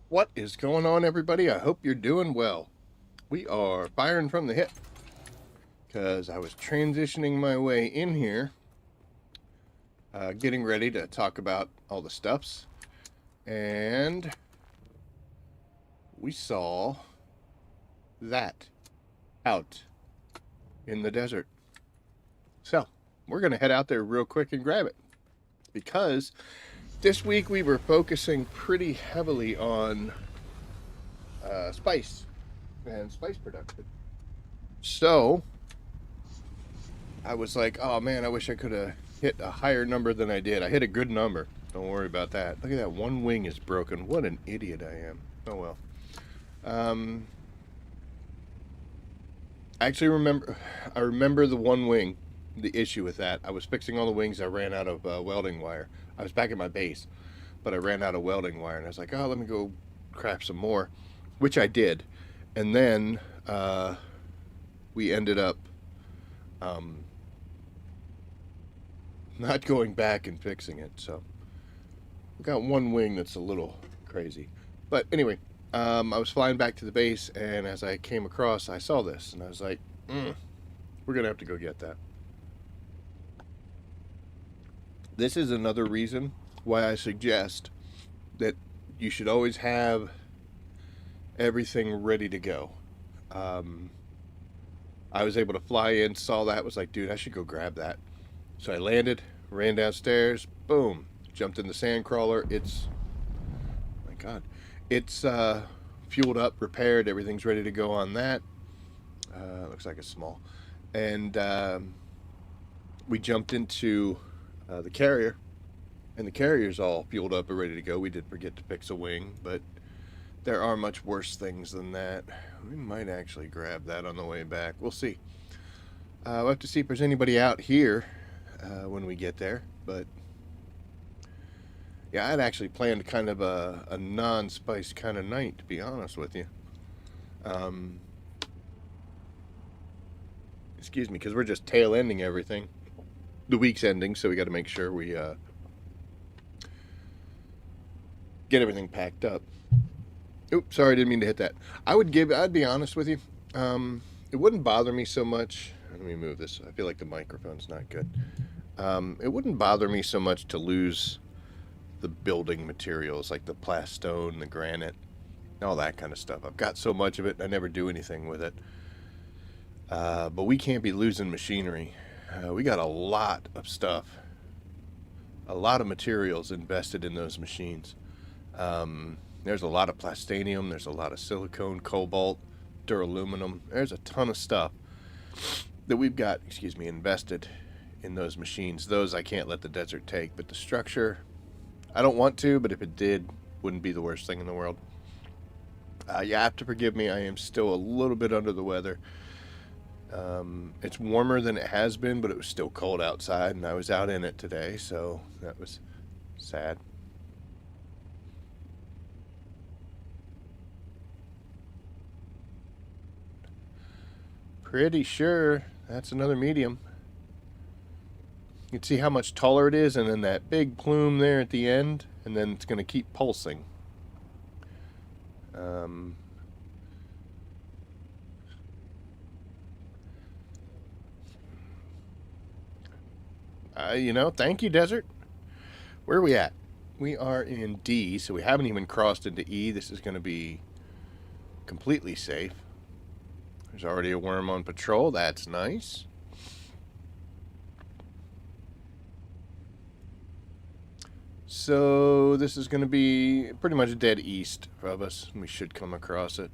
What is going on, everybody? I hope you're doing well. We are firing from the hip because I was transitioning my way in here, getting ready to talk about all the stuffs, and we saw that out in the desert. So we're going to head out there real quick and grab it because this week we were focusing pretty heavily on spice and spice production. So I was like, oh man, I wish I could have hit a higher number than I did. I hit a good number. Don't worry about that. Look at that. One wing is broken. What an idiot I am. Oh well. Um, I remember the one wing, the issue with that. I was fixing all the wings. I ran out of welding wire. I was back at my base, but I ran out of welding wire. And I was like, oh, let me go craft some more, which I did. And then we ended up not going back and fixing it. So we got one wing that's a little crazy. But anyway, I was flying back to the base, and as I came across, I saw this, and I was like, we're going to have to go get that. This is another reason why I suggest that you should always have everything ready to go. I was able to fly in, saw that, was like, dude, I should go grab that. So I landed, ran downstairs, boom, jumped in the sand crawler. It's, my God, it's fueled up, repaired, everything's ready to go on that. Looks like it's small. And we jumped into the carrier, and the carrier's all fueled up and ready to go. We did forget to fix a wing, but there are much worse things than that. We might actually grab that on the way back. We'll see. We'll have to see if there's anybody out here when we get there. But yeah, I'd actually planned kind of a non-spice kind of night, to be honest with you. Excuse me, because we're just tail ending everything. The week's ending, so we got to make sure we get everything packed up. Oops, sorry, I didn't mean to hit that. I'd be honest with you. It wouldn't bother me so much. Let me move this. I feel like the microphone's not good. It wouldn't bother me so much to lose the building materials like the plastone, the granite, all that kind of stuff. I've got so much of it, I never do anything with it. But we can't be losing machinery. We got a lot of stuff, a lot of materials invested in those machines. There's a lot of plastanium, there's a lot of silicone, cobalt, duraluminum. There's a ton of stuff that we've got, invested in those machines. Those I can't let the desert take, but the structure, I don't want to, but if it did, wouldn't be the worst thing in the world. You have to forgive me, I am still a little bit under the weather. It's warmer than it has been, but it was still cold outside, and I was out in it today, so that was sad. Pretty sure that's another medium. You can see how much taller it is, and then that big plume there at the end, and then it's going to keep pulsing. Thank you, desert. Where are we at? We are in D, so we haven't even crossed into E. This is going to be completely safe. There's already a worm on patrol. That's nice. So this is going to be pretty much dead east of us. We should come across it.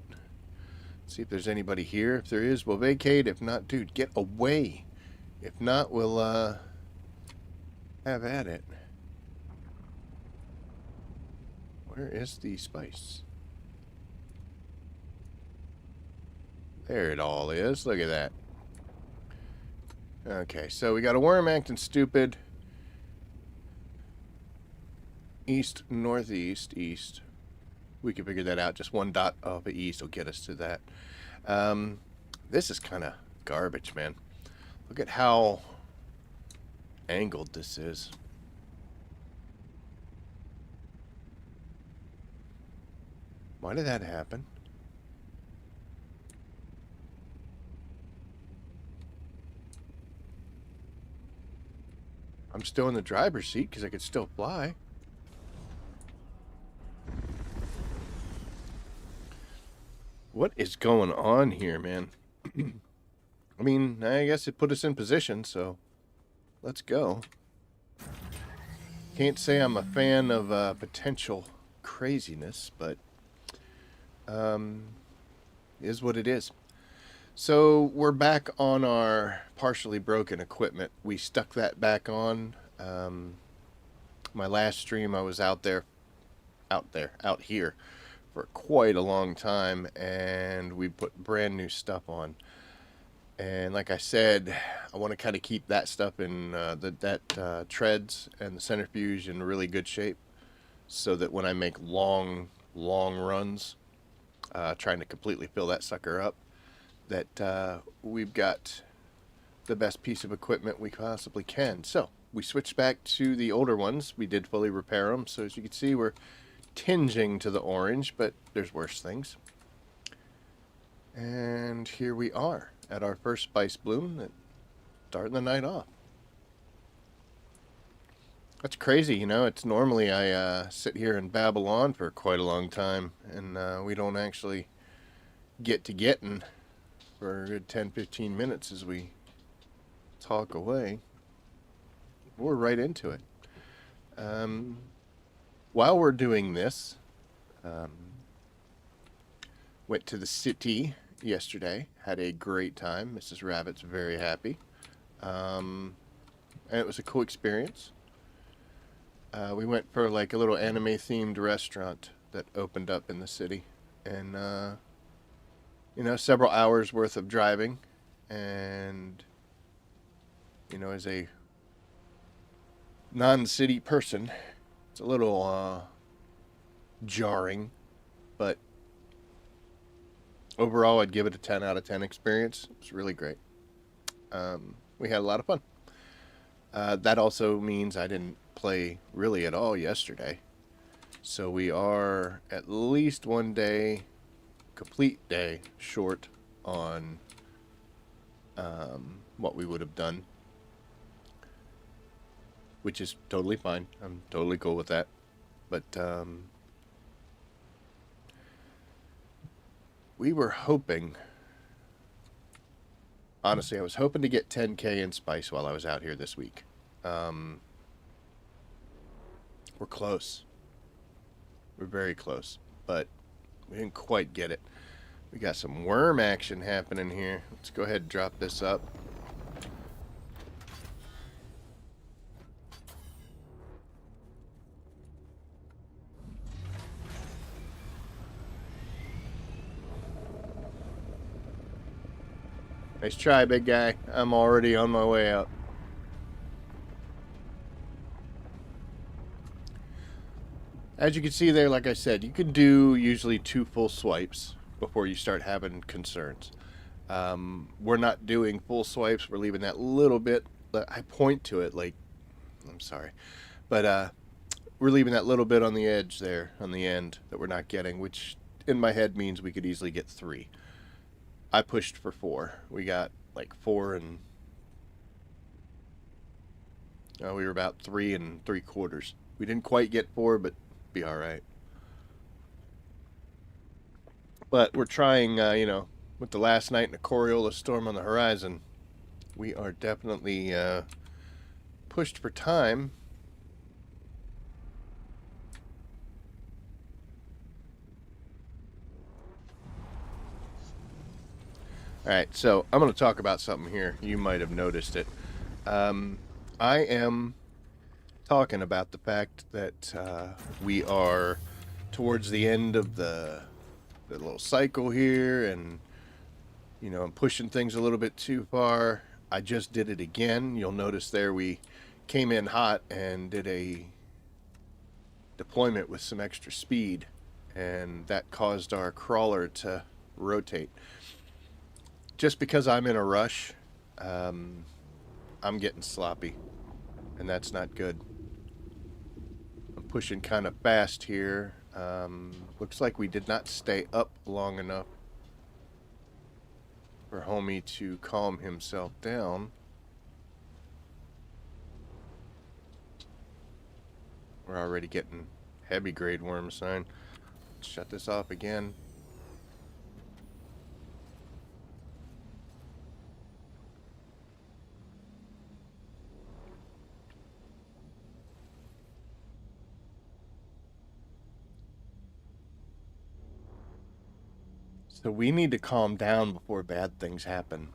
See if there's anybody here. If there is, we'll vacate. If not, dude, get away. If not, we'll have at it. Where is the spice? There it all is. Look at that. Okay, so we got a worm acting stupid. East, northeast, east. We can figure that out. Just one dot of the east will get us to that. This is kind of garbage, man. Look at how angled this is. Why did that happen? I'm still in the driver's seat because I could still fly. What is going on here, man? I mean, I guess it put us in position, so let's go. Can't say I'm a fan of potential craziness, but is what it is. So we're back on our partially broken equipment. We stuck that back on. My last stream, I was out here for quite a long time, and we put brand new stuff on. And like I said, I want to kind of keep that stuff in that treads and the centrifuge in really good shape, so that when I make long runs, trying to completely fill that sucker up, that we've got the best piece of equipment we possibly can. So we switched back to the older ones. We did fully repair them, so as you can see, we're tinging to the orange, but there's worse things. And here we are at our first spice bloom, starting the night off. That's crazy, you know. It's normally I sit here and babble on for quite a long time, and we don't actually get to getting for a good 10-15 minutes as we talk away. We're right into it. While we're doing this, went to the city yesterday, had a great time. Mrs. Rabbit's very happy, and it was a cool experience. We went for like a little anime themed restaurant that opened up in the city, and you know, several hours worth of driving, and you know, as a non-city person, it's a little jarring, but overall I'd give it a 10 out of 10 experience. It was really great. We had a lot of fun. That also means I didn't play really at all yesterday, so we are at least one day, complete day, short on what we would have done, which is totally fine. I'm totally cool with that. But we were hoping, honestly, I was hoping to get 10K in spice while I was out here this week. We're close. We're very close, but we didn't quite get it. We got some worm action happening here. Let's go ahead and drop this up. Nice try, big guy. I'm already on my way out. As you can see there, like I said, you can do usually 2 full swipes before you start having concerns. We're not doing full swipes. We're leaving that little bit. I point to it like, I'm sorry, but we're leaving that little bit on the edge there, on the end, that we're not getting, which in my head means we could easily get 3. I pushed for 4. We got like 4 and we were about 3 3/4. We didn't quite get 4, but be all right. But we're trying, you know, with the last night and a Coriolis storm on the horizon, we are definitely pushed for time. Alright, so I'm going to talk about something here. You might have noticed it. I am talking about the fact that we are towards the end of the little cycle here, and you know, I'm pushing things a little bit too far. I just did it again. You'll notice there we came in hot and did a deployment with some extra speed, and that caused our crawler to rotate. Just because I'm in a rush, I'm getting sloppy, and that's not good. I'm pushing kind of fast here. Looks like we did not stay up long enough for homie to calm himself down. We're already getting heavy grade worm sign. Let's shut this off again. So we need to calm down before bad things happen.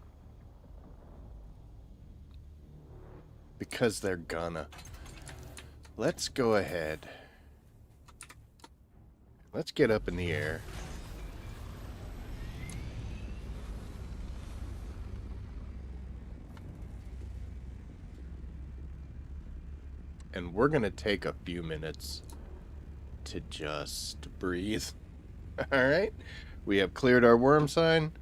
Because they're gonna. Let's go ahead. Let's get up in the air. And we're gonna take a few minutes to just breathe. Alright? We have cleared our worm sign.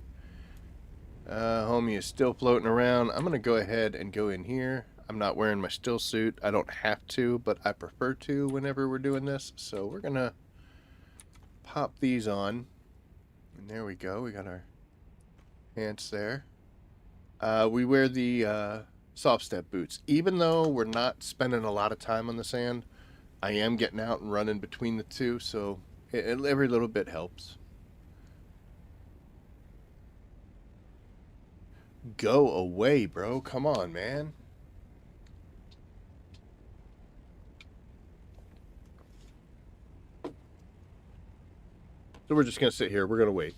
Homie is still floating around. I'm gonna go ahead and go in here. I'm not wearing my still suit. I don't have to, but I prefer to whenever we're doing this. So we're gonna pop these on. And there we go. We got our pants there. We wear the soft step boots. Even though we're not spending a lot of time on the sand, I am getting out and running between the two, so every little bit helps. Go away, bro. Come on, man. So we're just going to sit here. We're going to wait.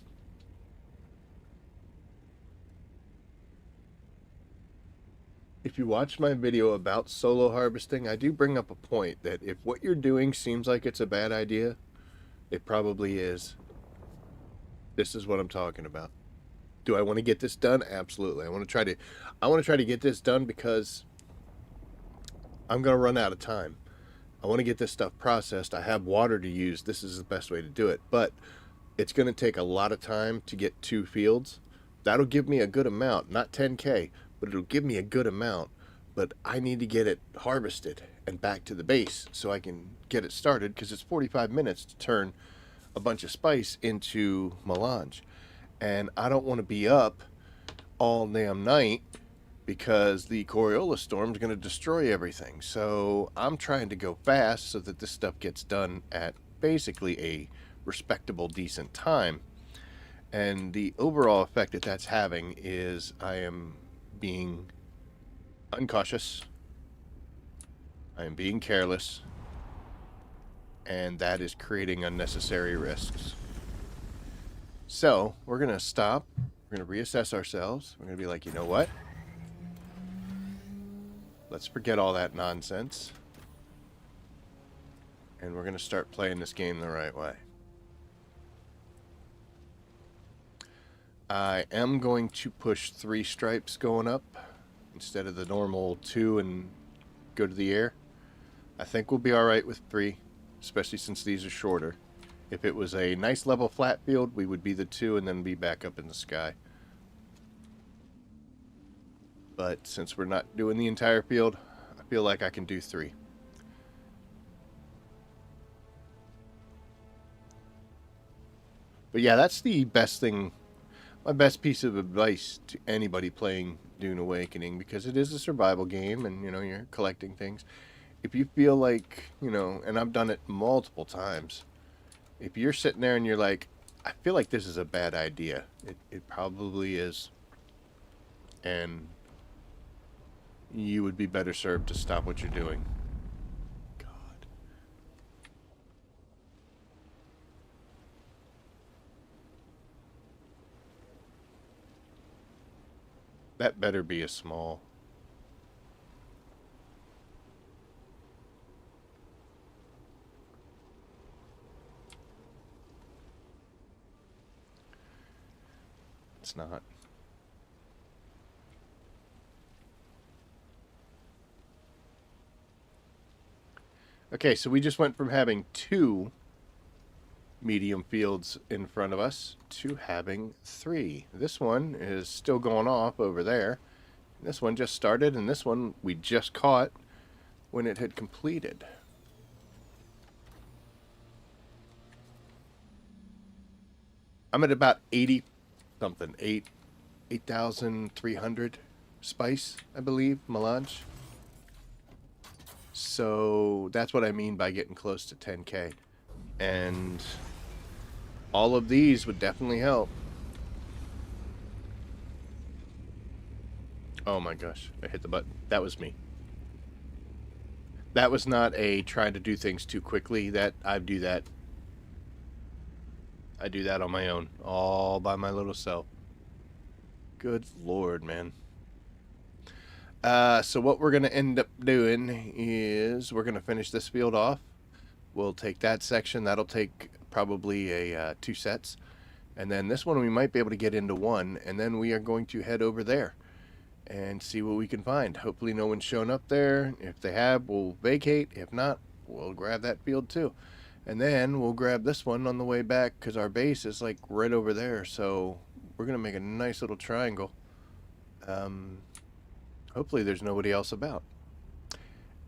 If you watch my video about solo harvesting, I do bring up a point that if what you're doing seems like it's a bad idea, it probably is. This is what I'm talking about. Do I want to get this done? Absolutely. I want to try to get this done because I'm going to run out of time. I want to get this stuff processed. I have water to use. This is the best way to do it. But it's going to take a lot of time to get 2 fields. That'll give me a good amount, not 10K, but it'll give me a good amount. But I need to get it harvested and back to the base so I can get it started, because it's 45 minutes to turn a bunch of spice into melange. And I don't want to be up all damn night because the Coriolis storm is going to destroy everything. So I'm trying to go fast so that this stuff gets done at basically a respectable, decent time. And the overall effect that that's having is I am being uncautious. I am being careless. And that is creating unnecessary risks. So we're going to stop. We're going to reassess ourselves. We're going to be like, you know what? Let's forget all that nonsense. And we're going to start playing this game the right way. I am going to push 3 stripes going up instead of the normal 2 and go to the air. I think we'll be alright with 3, especially since these are shorter. If it was a nice level flat field, we would be the 2 and then be back up in the sky. But since we're not doing the entire field, I feel like I can do 3. But yeah, that's the best thing, my best piece of advice to anybody playing Dune Awakening, because it is a survival game and, you know, you're collecting things. If you feel like, you know, and I've done it multiple times, if you're sitting there and you're like, I feel like this is a bad idea, it probably is. And you would be better served to stop what you're doing. God. That better be a small. It's not. Okay, so we just went from having 2 medium fields in front of us to having 3. This one is still going off over there. This one just started, and this one we just caught when it had completed. I'm at about 80 something, 8,300 spice, I believe, melange. So that's what I mean by getting close to 10K. And all of these would definitely help. Oh my gosh, I hit the button. That was me. That was not a trying to do things too quickly. I do that on my own, all by my little self. Good Lord, man. So what we're going to end up doing is we're going to finish this field off. We'll take that section. That'll take probably 2 sets. And then this one we might be able to get into one. And then we are going to head over there and see what we can find. Hopefully no one's shown up there. If they have, we'll vacate. If not, we'll grab that field too. And then we'll grab this one on the way back because our base is like right over there. So we're going to make a nice little triangle. Hopefully there's nobody else about.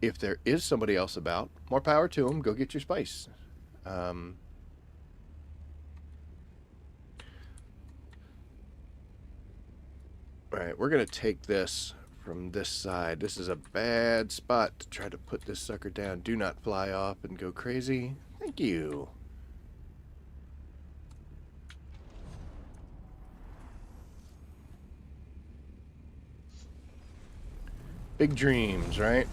If there is somebody else about, more power to them. Go get your spice. Alright, we're going to take this from this side. This is a bad spot to try to put this sucker down. Do not fly off and go crazy. Thank you. Big dreams, right?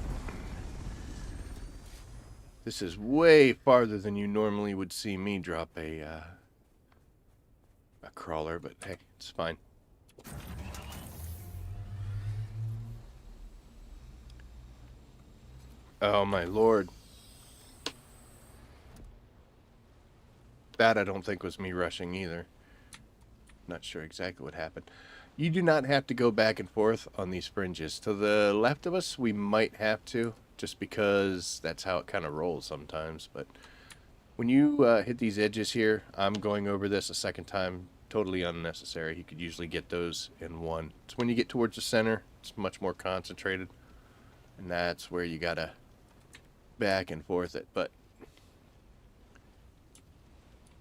This is way farther than you normally would see me drop a crawler, but hey, it's fine. Oh my lord. That I don't think was me rushing either. Not sure exactly what happened. You do not have to go back and forth on these fringes. To the left of us, we might have to, just because that's how it kind of rolls sometimes. But when you hit these edges here, I'm going over this a second time. Totally unnecessary. You could usually get those in one. It's when you get towards the center, it's much more concentrated. And that's where you gotta back and forth it. But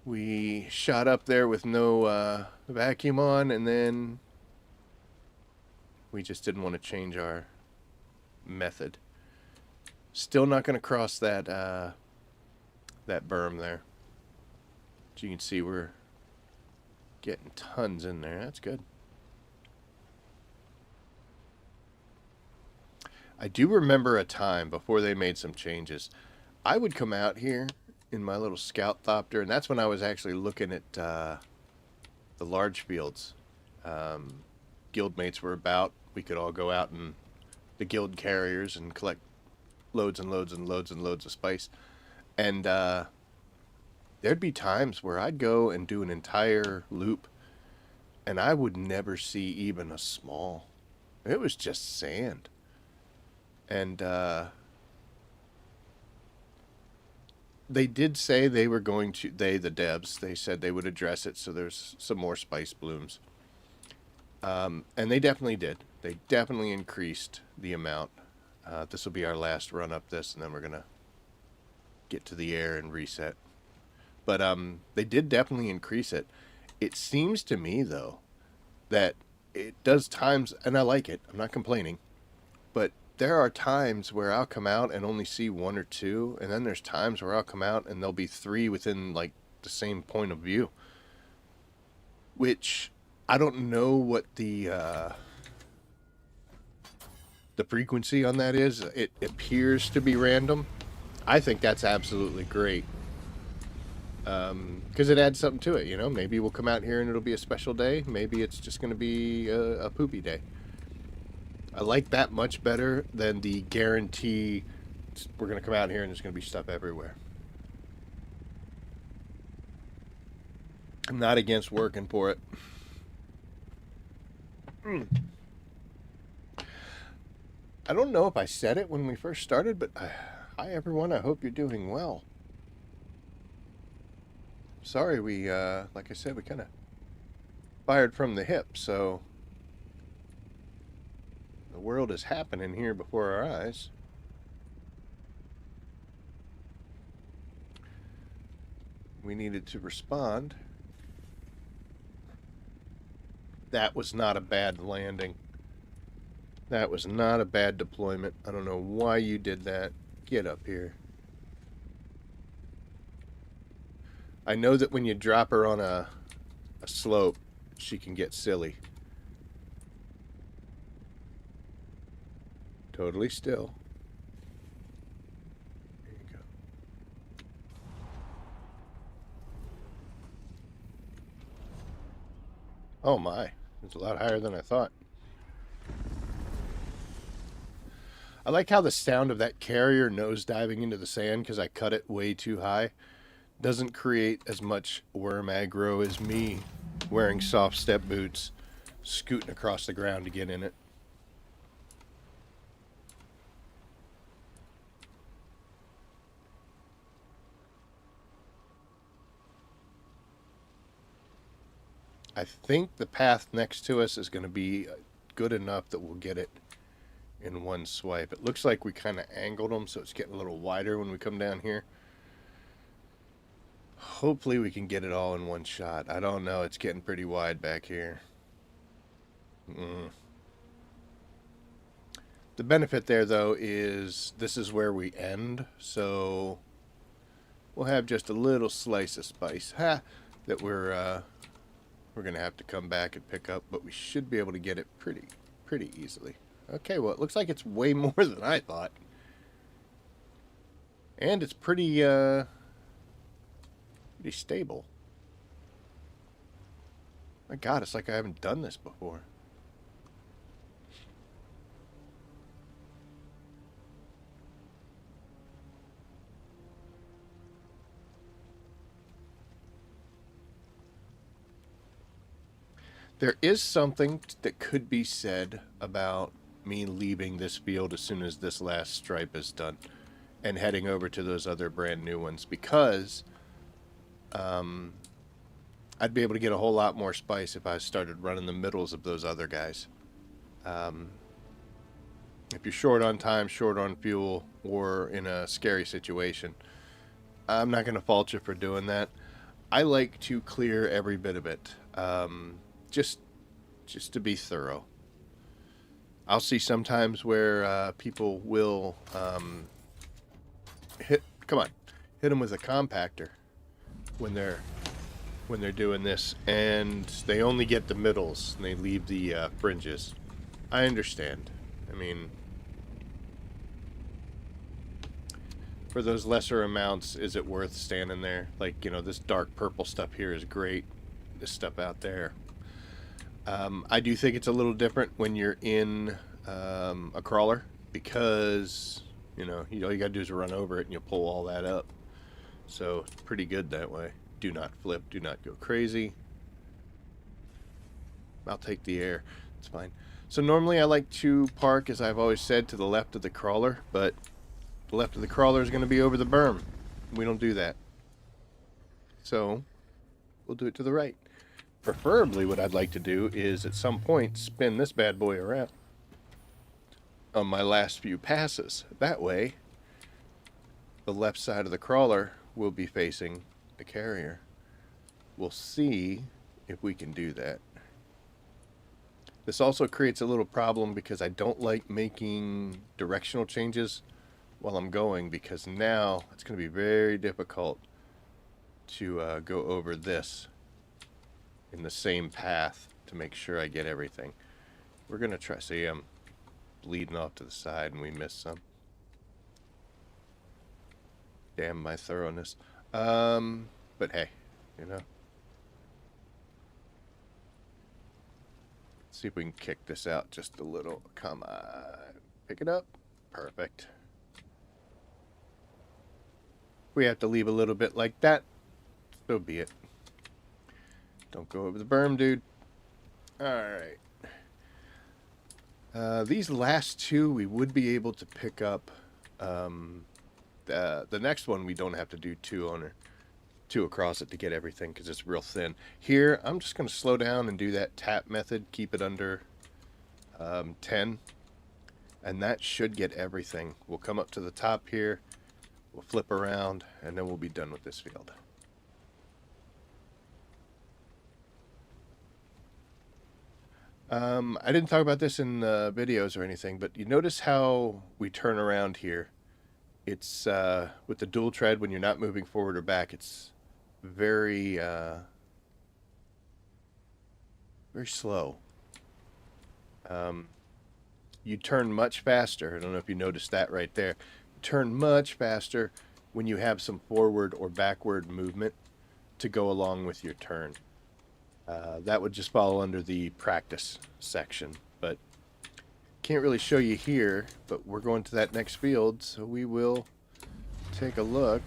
we shot up there with no vacuum on, and then we just didn't want to change our method. Still not going to cross that that berm there. As you can see, we're getting tons in there. That's good. I do remember a time before they made some changes. I would come out here in my little scout thopter, and that's when I was actually looking at the large fields. Guildmates were about. We could all go out in the guild carriers and collect loads and loads and loads and loads of spice. And there'd be times where I'd go and do an entire loop, and I would never see even a small. It was just sand. And they did say they were going to, the devs, they said they would address it so there's some more spice blooms. And they definitely did. They definitely increased the amount. This will be our last run up this, and then we're going to get to the air and reset. But they did definitely increase it. It seems to me, though, that it does times, and I like it, I'm not complaining, but there are times where I'll come out and only see 1 or 2, and then there's times where I'll come out and there'll be 3 within, like, the same point of view. Which, I don't know what the frequency on that is. It appears to be random. I think that's absolutely great. Because it adds something to it, you know? Maybe we'll come out here and it'll be a special day. Maybe it's just going to be a poopy day. I like that much better than the guarantee we're going to come out here and there's going to be stuff everywhere. I'm not against working for it. I don't know if I said it when we first started, but hi everyone, I hope you're doing well. Sorry, we, like I said, we kind of fired from the hip, so the world is happening here before our eyes. We needed to respond. That was not a bad landing. That was not a bad deployment. I don't know why you did that. Get up here. I know that when you drop her on a slope, she can get silly. Totally still. There you go. Oh my, it's a lot higher than I thought. I like how the sound of that carrier nose diving into the sand, because I cut it way too high, doesn't create as much worm aggro as me wearing soft step boots scooting across the ground to get in it. I think the path next to us is going to be good enough that we'll get it in one swipe. It looks like we kind of angled them, so it's getting a little wider when we come down here. Hopefully we can get it all in one shot. I don't know. It's getting pretty wide back here. The benefit there, though, is this is where we end, so we'll have just a little slice of spice that we're going to have to come back and pick up, but we should be able to get it pretty easily. Okay, well, it looks like it's way more than I thought. And it's pretty stable. My God, it's like I haven't done this before. There is something that could be said about me leaving this field as soon as this last stripe is done and heading over to those other brand new ones, because I'd be able to get a whole lot more spice if I started running the middles of those other guys. If you're short on time, short on fuel, or in a scary situation, I'm not going to fault you for doing that. I like to clear every bit of it, just to be thorough. I'll see sometimes where people will hit them with a compactor when they're doing this, and they only get the middles and they leave the fringes. I understand. I mean, for those lesser amounts, is it worth standing there? Like, you know, this dark purple stuff here is great. This stuff out there. I do think it's a little different when you're in a crawler, because, you know, all you gotta do is run over it and you'll pull all that up. So it's pretty good that way. Do not flip. Do not go crazy. I'll take the air. It's fine. So normally I like to park, as I've always said, to the left of the crawler, but the left of the crawler is going to be over the berm. We don't do that. So we'll do it to the right. Preferably what I'd like to do is at some point spin this bad boy around on my last few passes. That way the left side of the crawler will be facing the carrier. We'll see if we can do that. This also creates a little problem because I don't like making directional changes while I'm going, because now it's going to be very difficult to go over this in the same path to make sure I get everything. We're going to try. See, I'm bleeding off to the side and we missed some. Damn my thoroughness. But hey, you know. Let's see if we can kick this out just a little. Come on. Pick it up. Perfect. We have to leave a little bit like that. So be it. Don't go over the berm, dude. Alright. These last two we would be able to pick up. The next one we don't have to do two across it to get everything, because it's real thin. Here, I'm just going to slow down and do that tap method. Keep it under 10. And that should get everything. We'll come up to the top here. We'll flip around, and then we'll be done with this field. I didn't talk about this in the videos or anything, but you notice how we turn around here. It's with the dual tread when you're not moving forward or back. It's very very slow. Um, you turn much faster. I don't know if you noticed that right there. You turn much faster when you have some forward or backward movement to go along with your turn. That would just fall under the practice section, but can't really show you here, but we're going to that next field, so we will take a look.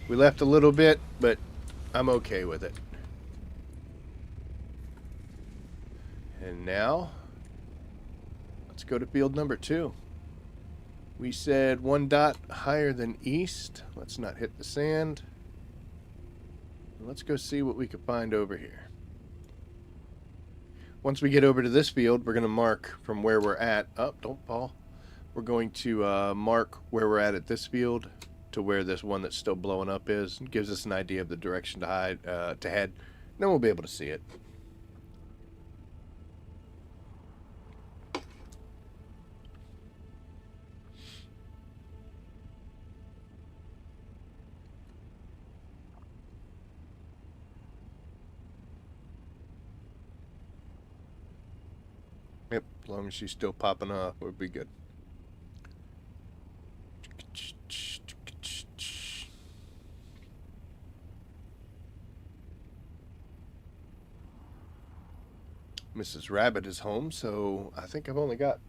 We left a little bit, but I'm okay with it. And now, let's go to field number 2. We said 1 dot higher than east. Let's not hit the sand. Let's go see what we can find over here. Once we get over to this field, we're going to mark from where we're at. Oh, don't fall. We're going to mark where we're at this field to where this one that's still blowing up is. It gives us an idea of the direction to head. Then we'll be able to see it. Yep, as long as she's still popping off, we'll be good. Mrs. Rabbit is home, so I think I got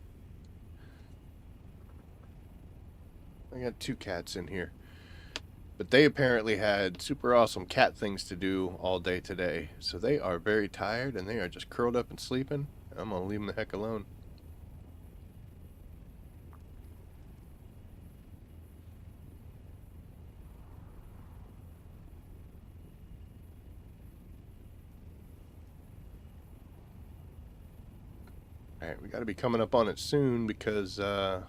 2 cats in here. But they apparently had super awesome cat things to do all day today. So they are very tired and they are just curled up and sleeping. I'm going to leave them the heck alone. Alright, we got to be coming up on it soon because this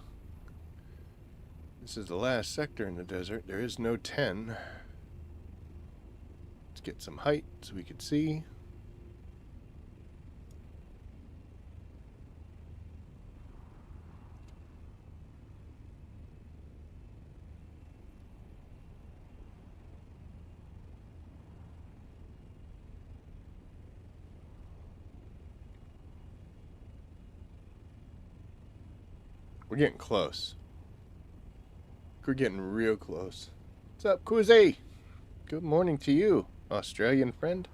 is the last sector in the desert. There is no 10. Let's get some height so we can see. We're getting close. We're getting real close. What's up, Kuze? Good morning to you, Australian friend.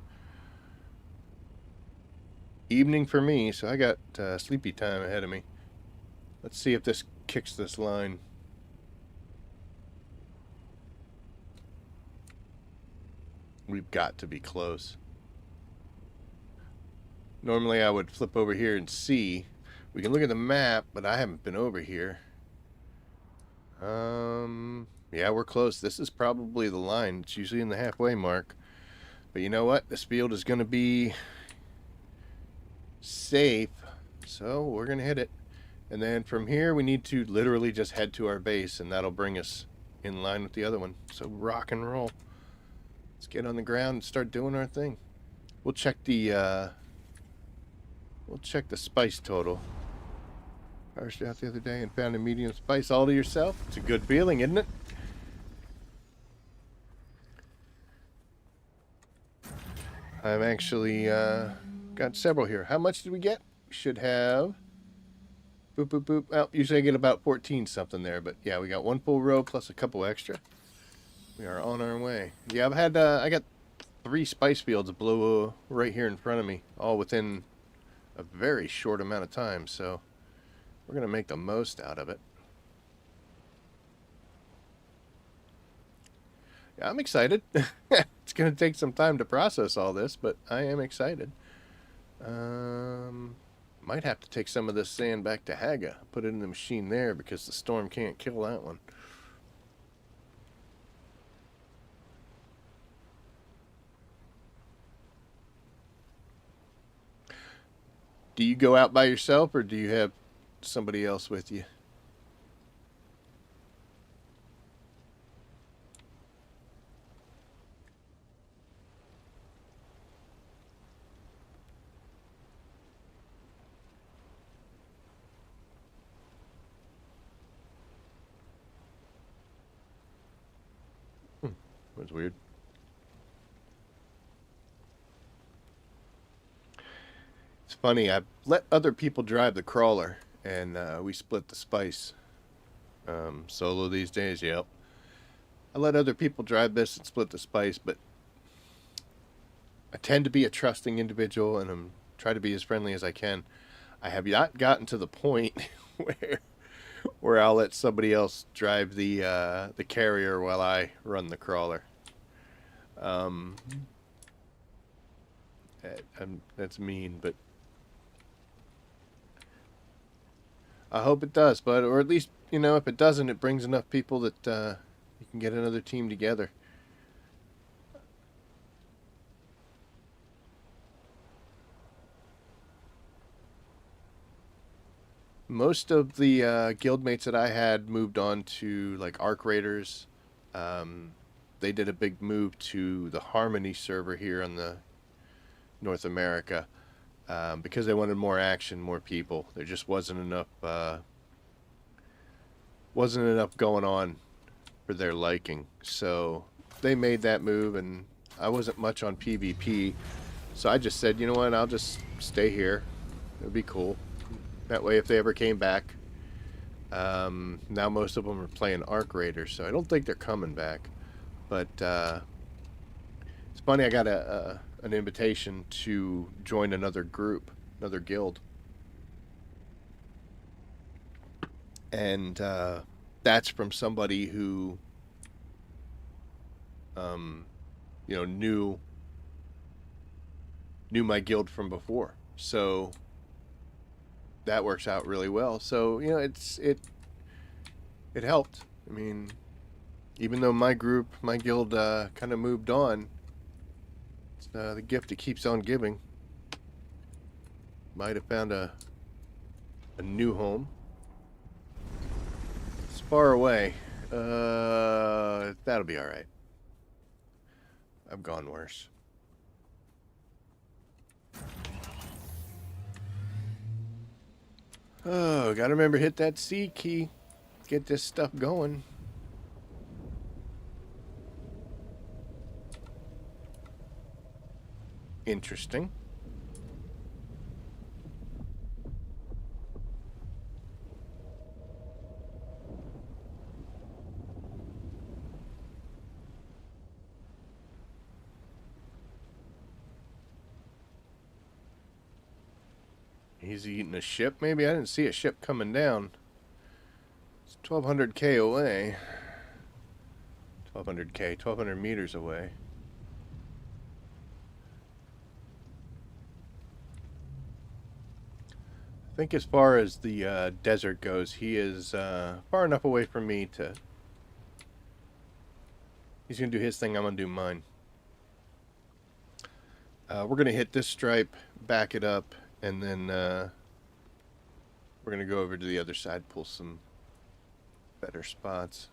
Evening for me, so I got sleepy time ahead of me. Let's see if this kicks this line. We've got to be close. Normally I would flip over here and see. We can look at the map, but I haven't been over here. Yeah, we're close. This is probably the line. It's usually in the halfway mark. But you know what? This field is going to be safe. So we're going to hit it. And then from here, we need to literally just head to our base, and that'll bring us in line with the other one. So rock and roll. Let's get on the ground and start doing our thing. We'll check the spice total. Fired out the other day and found a medium spice all to yourself. It's a good feeling, isn't it? I've actually got several here. How much did we get? We should have... Boop, boop, boop. Well, usually I get about 14 something there, but yeah, we got 1 full row plus a couple extra. We are on our way. Yeah, I got 3 spice fields blow right here in front of me, all within a very short amount of time, so we're going to make the most out of it. Yeah, I'm excited. It's going to take some time to process all this, but I am excited. Might have to take some of this sand back to Hagga, put it in the machine there because the storm can't kill that one. Do you go out by yourself or do you have somebody else with you? was weird. It's funny, I let other people drive the crawler, and we split the spice. Solo these days, yep. I let other people drive this and split the spice, but I tend to be a trusting individual, and I'm try to be as friendly as I can. I have not gotten to the point where I'll let somebody else drive the carrier while I run the crawler. Um, that's mean, but I hope it does. But or at least if it doesn't, it brings enough people that you can get another team together. Most of the guildmates that I had moved on to like Arc Raiders. Um, they did a big move to the Harmony server here on the North America because they wanted more action, more people. There just wasn't enough going on for their liking. So they made that move, and I wasn't much on PvP, so I just said, you know what, I'll just stay here. It would be cool. That way, if they ever came back, now most of them are playing Arc Raiders, so I don't think they're coming back. But it's funny, I got an invitation to join another group, another guild. And that's from somebody who, knew my guild from before. So that works out really well. So it helped. I mean, even though my guild kind of moved on, it's the gift that keeps on giving. Might have found a new home. It's far away. That'll be all right. I've gone worse. Oh, gotta remember hit that C key. Get this stuff going. Interesting. He's eating a ship, maybe? I didn't see a ship coming down. It's 1,200k away. 1,200k, 1,200 meters away. I think as far as the desert goes, he is far enough away from me to... He's going to do his thing, I'm going to do mine. We're going to hit this stripe, back it up, and then we're going to go over to the other side, pull some better spots.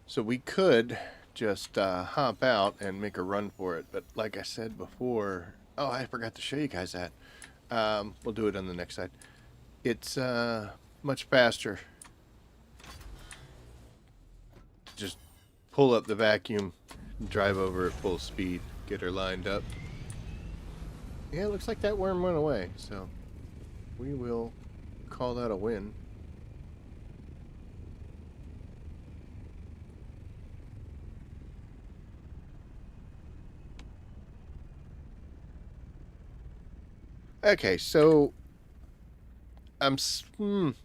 So we could just hop out and make a run for it, but like I said before... Oh, I forgot to show you guys that. We'll do it on the next side. It's much faster. Just pull up the vacuum, drive over at full speed, get her lined up. Yeah, it looks like that worm went away, so we will call that a win. Okay, so I'm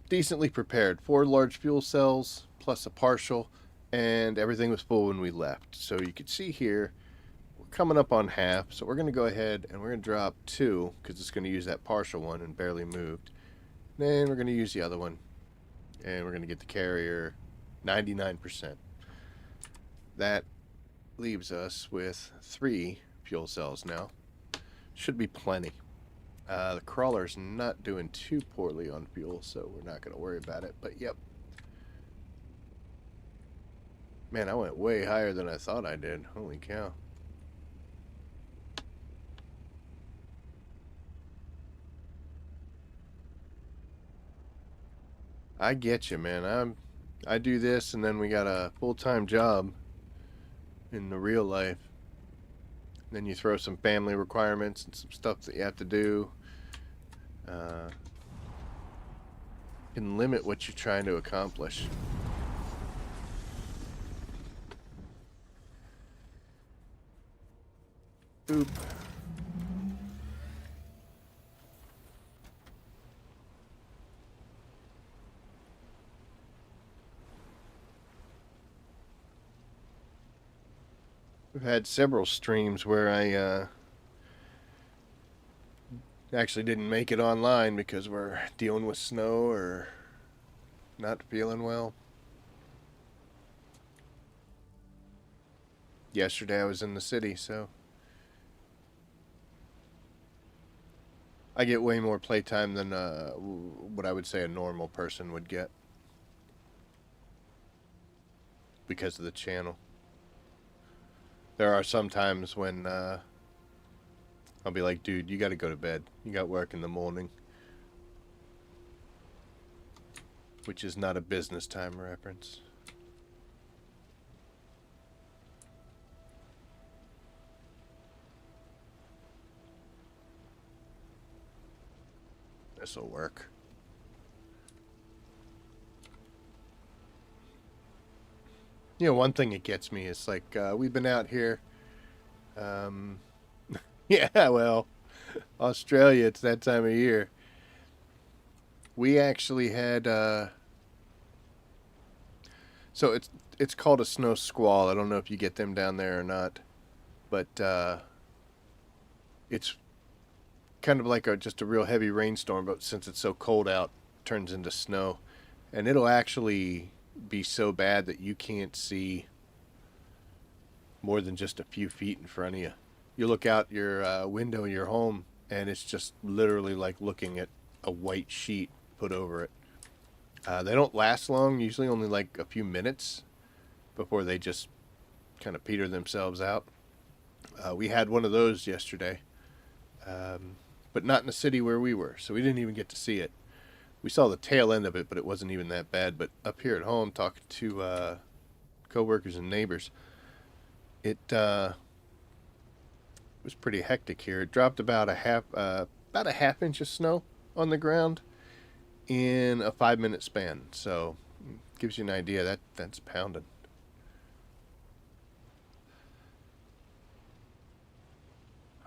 decently prepared. 4 large fuel cells plus a partial, and everything was full when we left. So you can see here, we're coming up on half. So we're going to go ahead and we're going to drop 2 because it's going to use that partial one and barely moved. Then we're going to use the other one, and we're going to get the carrier 99%. That leaves us with 3 fuel cells now. Should be plenty. The crawler's not doing too poorly on fuel, so we're not going to worry about it. But, yep. Man, I went way higher than I thought I did. Holy cow. I get you, man. I do this, and then we got a full-time job in the real life. Then you throw some family requirements and some stuff that you have to do. Can limit what you're trying to accomplish. Boop. We've had several streams where I actually didn't make it online because we're dealing with snow or not feeling well. Yesterday I was in the city, so I get way more playtime than what I would say a normal person would get because of the channel. There are some times when I'll be like, dude, you gotta go to bed. You got work in the morning. Which is not a business time reference. This'll work. You know, one thing that gets me is like, we've been out here. Yeah, well, Australia, it's that time of year. We actually had, so it's called a snow squall. I don't know if you get them down there or not, but it's kind of like just a real heavy rainstorm, but since it's so cold out, it turns into snow, and it'll actually be so bad that you can't see more than just a few feet in front of you. You look out your window in your home, and it's just literally like looking at a white sheet put over it. They don't last long, usually only like a few minutes before they just kind of peter themselves out. We had one of those yesterday, but not in the city where we were, so we didn't even get to see it. We saw the tail end of it, but it wasn't even that bad. But up here at home, talking to co-workers and neighbors, it was pretty hectic here. It dropped about a half inch of snow on the ground in a 5-minute span. So gives you an idea. That's pounding.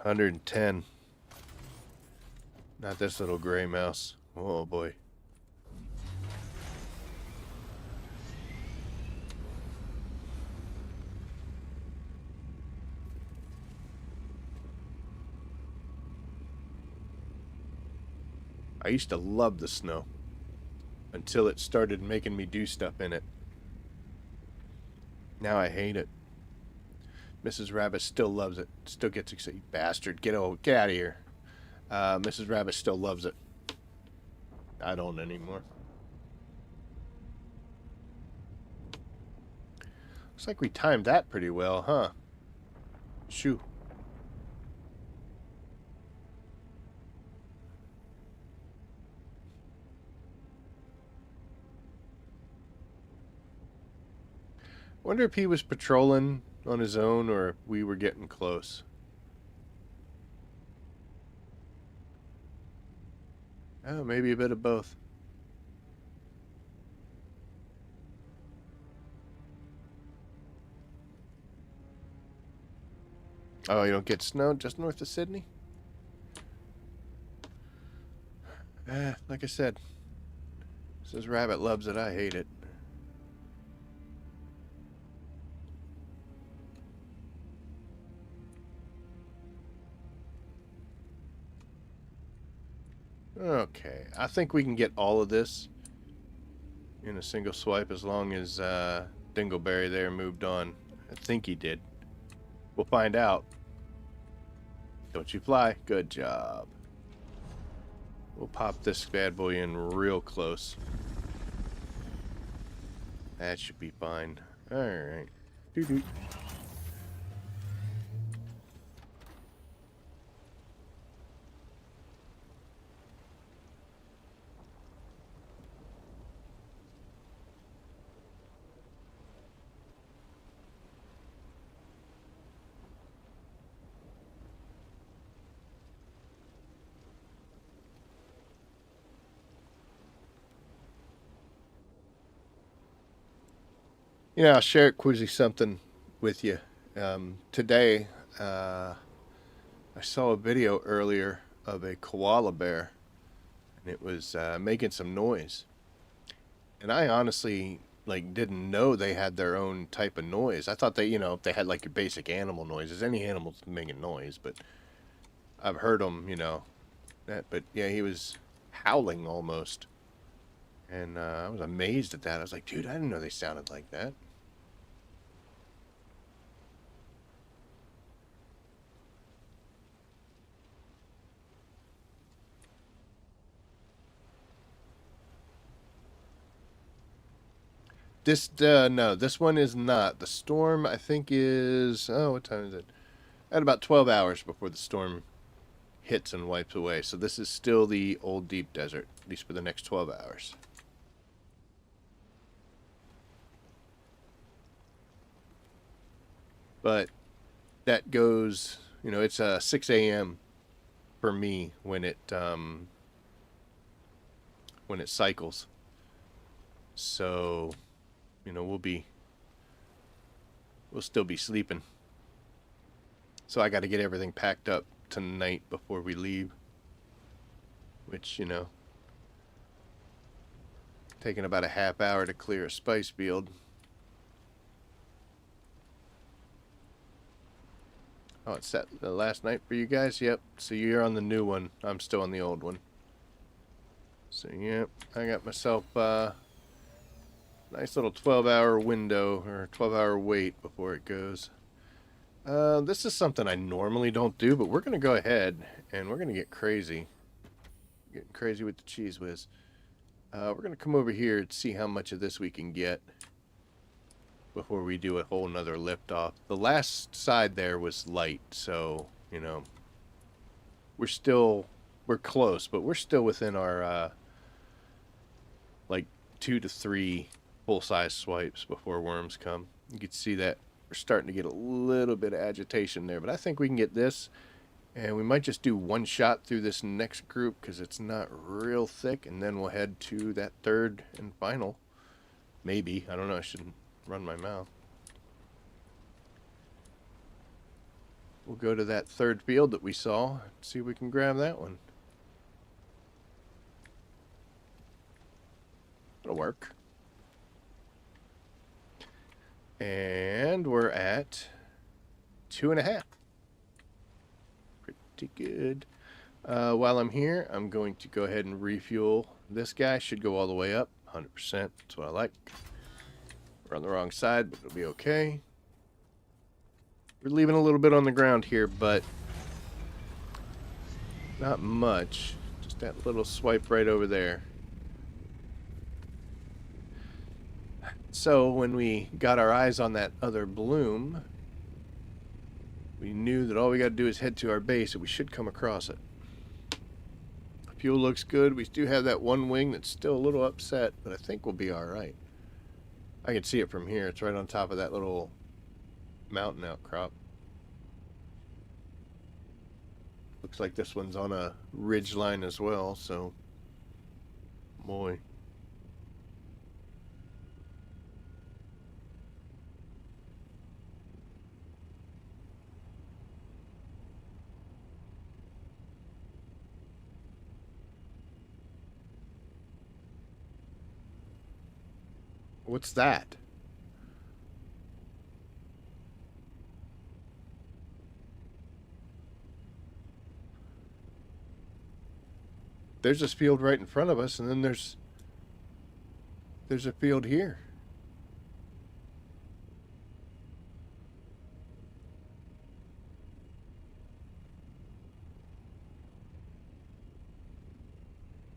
$110. Not this little gray mouse. Oh boy. I used to love the snow until it started making me do stuff in it. Now I hate it. Mrs. Rabbit still loves it. Still gets excited. You bastard, get out of here. Mrs. Rabbit still loves it. I don't anymore. Looks like we timed that pretty well, huh? Shoo. Wonder if he was patrolling on his own or if we were getting close. Oh, maybe a bit of both. Oh, you don't get snow just north of Sydney? Like I said, Mrs. Rabbit loves it. I hate it. Okay, I think we can get all of this in a single swipe as long as Dingleberry there moved on. I think he did. We'll find out. Don't you fly? Good job. We'll pop this bad boy in real close. That should be fine. Alright. Doo-doo. Yeah, I'll share quickly something with you. Today, I saw a video earlier of a koala bear, and it was making some noise. And I honestly like didn't know they had their own type of noise. I thought they, they had like your basic animal noises. Any animal's making noise, but I've heard them, that. But yeah, he was howling almost, and I was amazed at that. I was like, dude, I didn't know they sounded like that. This no, this one is not. The storm I think is what time is it? At about 12 hours before the storm hits and wipes away. So this is still the old deep desert, at least for the next 12 hours. But that goes, it's 6 a.m. for me when it cycles. So, we'll still be sleeping. So I got to get everything packed up tonight before we leave. Which, taking about a half hour to clear a spice field. Oh, it's that the last night for you guys? Yep. So you're on the new one. I'm still on the old one. So, yep. I got myself a nice little 12-hour window or 12-hour wait before it goes. This is something I normally don't do, but we're going to go ahead and we're going to get crazy. Getting crazy with the cheese whiz. We're going to come over here and see how much of this we can get before we do a whole nother lift off. The last side there was light, so, we're close, but we're still within our, like 2 to 3 full-size swipes before worms come. You can see that we're starting to get a little bit of agitation there, but I think we can get this, and we might just do one shot through this next group because it's not real thick, and then we'll head to that third and final. Maybe. I don't know. I shouldn't run my mouth. We'll go to that third field that we saw and see if we can grab that one. It'll work. And we're at 2.5. Pretty good. While I'm here, I'm going to go ahead and refuel. This guy should go all the way up. 100%. That's what I like. We're on the wrong side, but it'll be okay. We're leaving a little bit on the ground here, but not much. Just that little swipe right over there. So when we got our eyes on that other bloom, we knew that all we got to do is head to our base and we should come across it. Fuel looks good. We do have that one wing that's still a little upset, but I think we'll be all right. I can see it from here. It's right on top of that little mountain outcrop. Looks like this one's on a ridge line as well, so boy. What's that? There's this field right in front of us, and then there's a field here.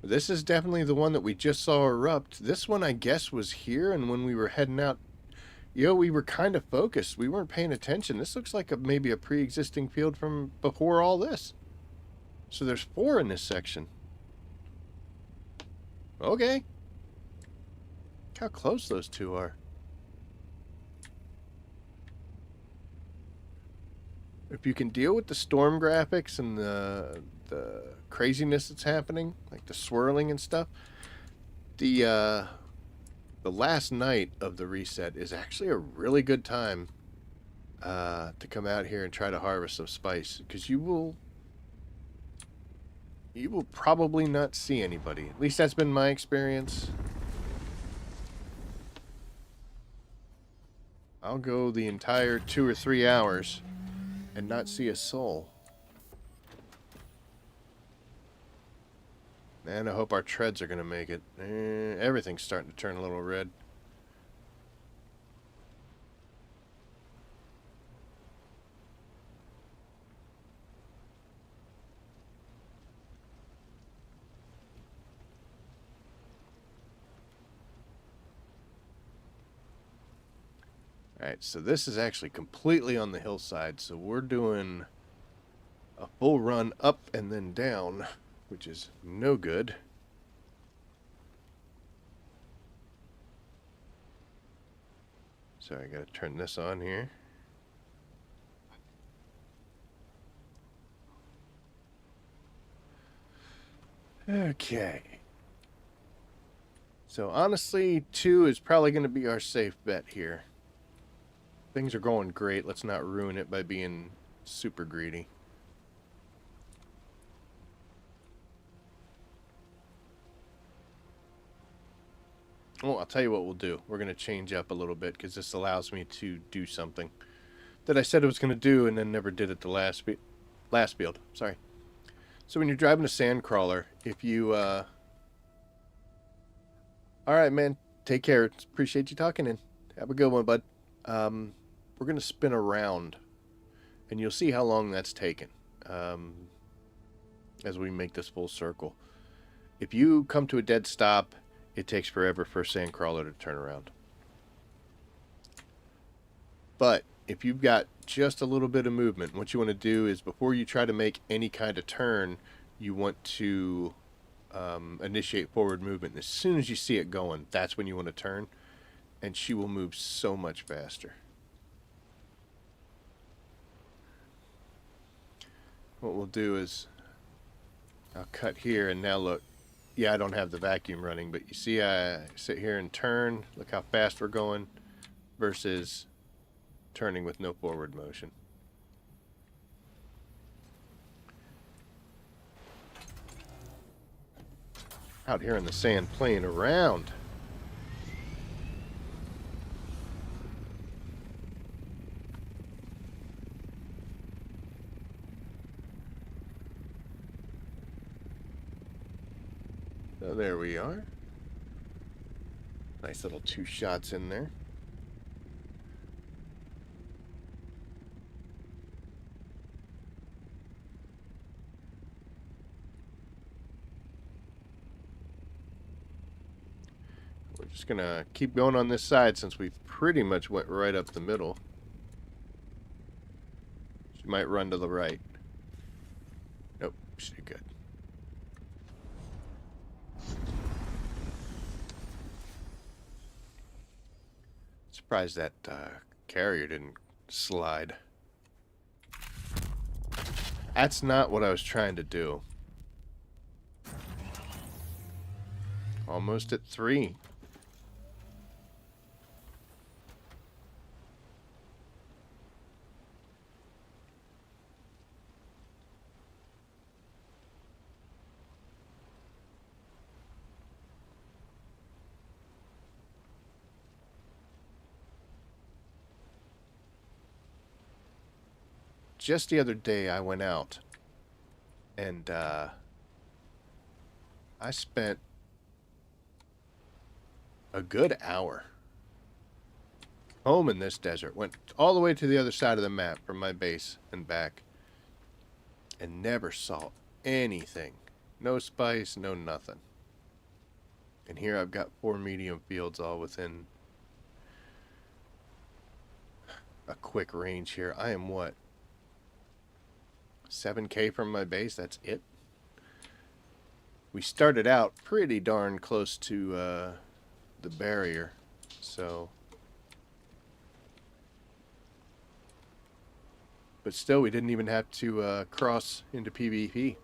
This is definitely the one that we just saw erupt. This one, I guess, was here, and when we were heading out Yo, we were kind of focused. We weren't paying attention. This looks like maybe a pre-existing field from before all this. So there's 4 in this section. Okay. Look how close those two are. If you can deal with the storm graphics and the craziness that's happening, like the swirling and stuff, the last night of the reset is actually a really good time to come out here and try to harvest some spice, because you will probably not see anybody. At least that's been my experience. I'll go the entire 2 or 3 hours and not see a soul. Man, I hope our treads are going to make it. Everything's starting to turn a little red. Alright, so this is actually completely on the hillside, so we're doing a full run up and then down, which is no good. Sorry, I gotta turn this on here. Okay. So honestly, 2 is probably going to be our safe bet here. Things are going great. Let's not ruin it by being super greedy. Well, I'll tell you what we'll do. We're going to change up a little bit, because this allows me to do something that I said I was going to do and then never did it the last build. Sorry. So when you're driving a sand crawler, if you... Alright, man. Take care. Appreciate you talking in. Have a good one, bud. We're going to spin around, and you'll see how long that's taken as we make this full circle. If you come to a dead stop, it takes forever for a sand crawler to turn around. But if you've got just a little bit of movement, what you want to do is, before you try to make any kind of turn, you want to initiate forward movement. As soon as you see it going, that's when you want to turn, and she will move so much faster. What we'll do is, I'll cut here, and now look. Yeah, I don't have the vacuum running, but you see I sit here and turn. Look how fast we're going versus turning with no forward motion. Out here in the sand playing around. So there we are. Nice little 2 shots in there. We're just gonna keep going on this side, since we've pretty much went right up the middle. She might run to the right. Nope, she's good. Surprised that carrier didn't slide. That's not what I was trying to do. Almost at 3. Just the other day, I went out, and I spent a good hour home in this desert. Went all the way to the other side of the map from my base and back, and never saw anything. No spice, no nothing. And here I've got 4 medium fields all within a quick range here. I am what? 7K from my base, that's it? We started out pretty darn close to the barrier, so... But still, we didn't even have to cross into PvP.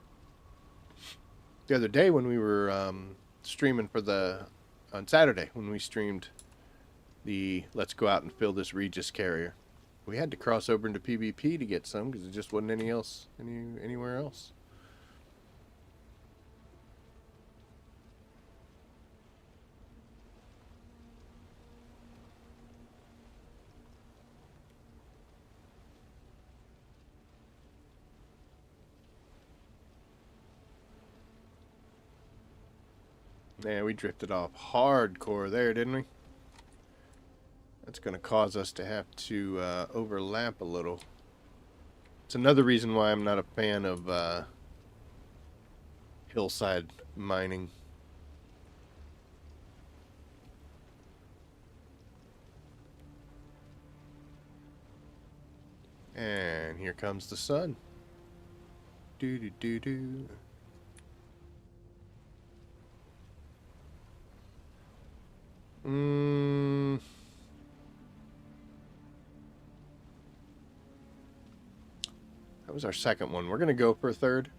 The other day when we were streaming on Saturday, when we streamed the Let's Go Out and Fill This Regis Carrier, we had to cross over into PvP to get some because there just wasn't anywhere else. Man, we drifted off hardcore there, didn't we? That's going to cause us to have to overlap a little. It's another reason why I'm not a fan of hillside mining. And here comes the sun. Do-do-do-do. That was our second one. We're going to go for a third.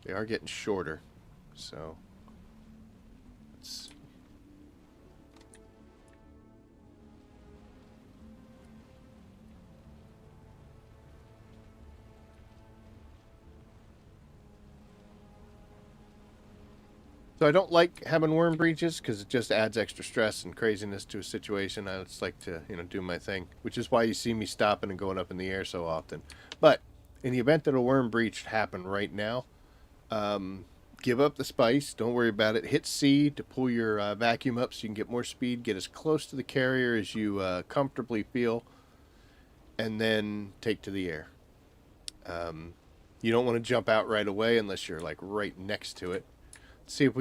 They are getting shorter, so let's... So I don't like having worm breaches because it just adds extra stress and craziness to a situation. I just like to, do my thing, which is why you see me stopping and going up in the air so often. But in the event that a worm breach happen right now, give up the spice. Don't worry about it. Hit C to pull your vacuum up so you can get more speed. Get as close to the carrier as you comfortably feel, and then take to the air. You don't want to jump out right away unless you're like right next to it. Let's see if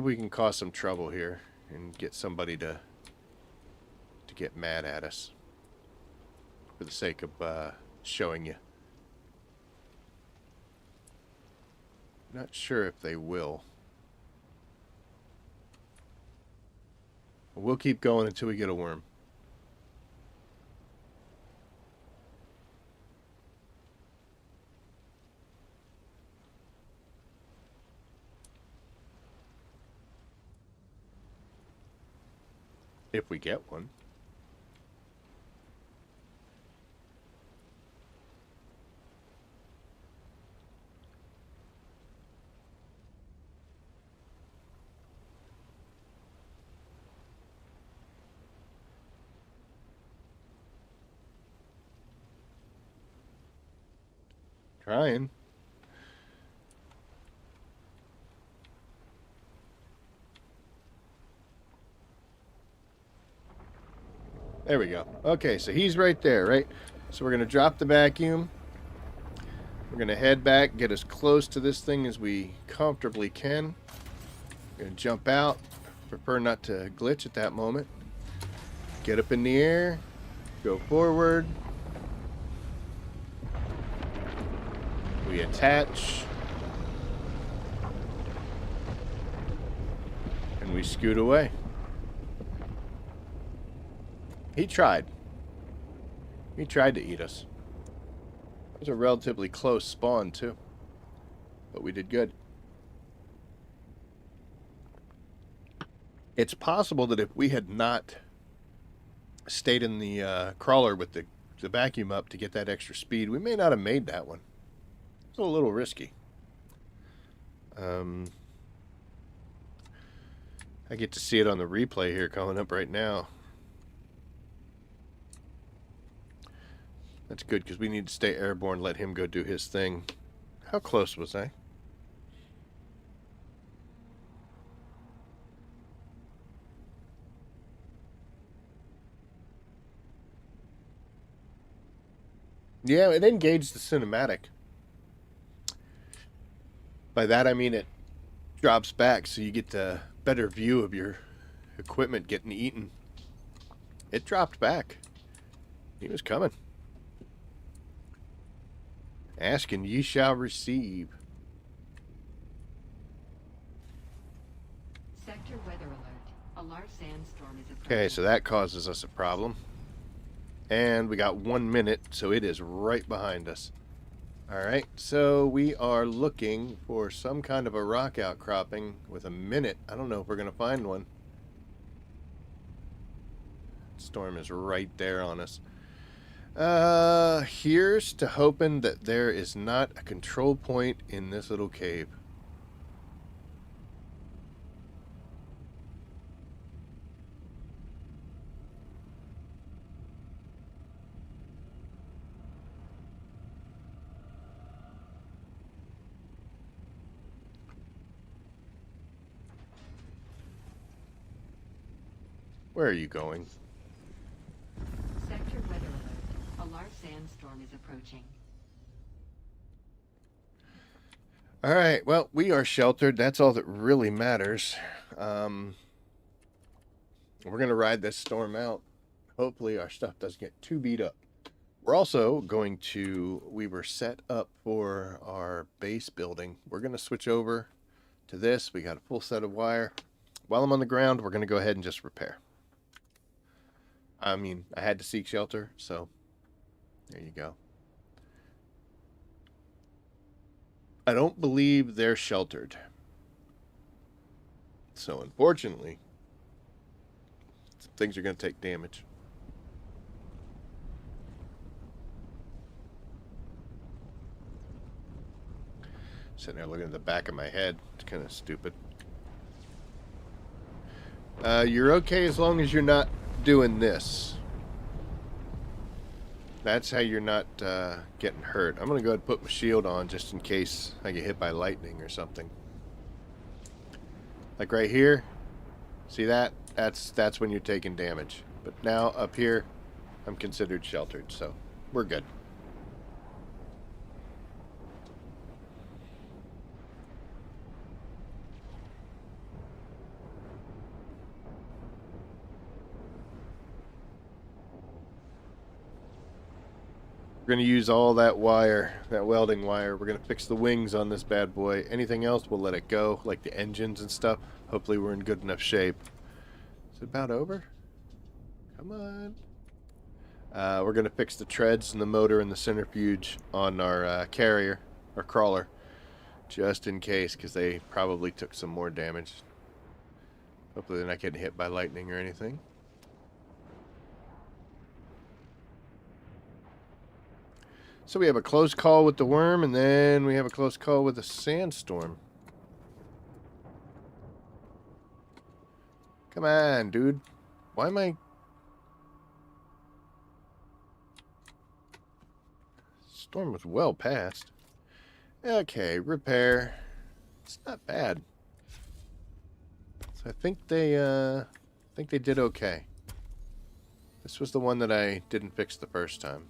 we can cause some trouble here and get somebody to get mad at us for the sake of showing you. Not sure if they will. We'll keep going until we get a worm. If we get one. Trying. There we go. Okay, so he's right there, right? So we're going to drop the vacuum. We're going to head back, get as close to this thing as we comfortably can. We're going to jump out. Prefer not to glitch at that moment. Get up in the air. Go forward. We attach. And we scoot away. He tried. He tried to eat us. It was a relatively close spawn, too. But we did good. It's possible that if we had not stayed in the crawler with the vacuum up to get that extra speed, we may not have made that one. It's a little risky. I get to see it on the replay here coming up right now. That's good because we need to stay airborne, let him go do his thing. How close was I? Yeah, it engaged the cinematic. By that I mean it drops back so you get a better view of your equipment getting eaten It dropped back. He was coming. Ask and ye shall receive. Sector weather alert. A large sandstorm is approaching. Okay, so that causes us a problem. And we got 1 minute, so it is right behind us. Alright, so we are looking for some kind of a rock outcropping with a minute. I don't know if we're going to find one. Storm is right there on us. Here's to hoping that there is not a control point in this little cave. Where are you going? Sector weather alert. A large sandstorm is approaching. Alright, well, we are sheltered. That's all that really matters. We're going to ride this storm out. Hopefully our stuff doesn't get too beat up. We're also going to... We were set up for our base building. We're going to switch over to this. We got a full set of wire. While I'm on the ground, we're going to go ahead and just repair. I mean, I had to seek shelter, so there you go. I don't believe they're sheltered. So, unfortunately, things are going to take damage. Sitting there looking at the back of my head. It's kind of stupid. You're okay as long as you're not doing this. That's how you're not getting hurt. I'm going to go ahead and put my shield on just in case I get hit by lightning or something. Like right here. See that? That's when you're taking damage. But now up here, I'm considered sheltered, so we're good. We're going to use all that wire, that welding wire. We're going to fix the wings on this bad boy. Anything else, we'll let it go, like the engines and stuff. Hopefully we're in good enough shape. Is it about over? Come on. We're going to fix the treads and the motor and the centrifuge on our carrier, or crawler, just in case, because they probably took some more damage. Hopefully they're not getting hit by lightning or anything. So we have a close call with the worm, and then we have a close call with the sandstorm. Come on, dude. Why am I... Storm was well past. Okay, repair. It's not bad. So I think they did okay. This was the one that I didn't fix the first time.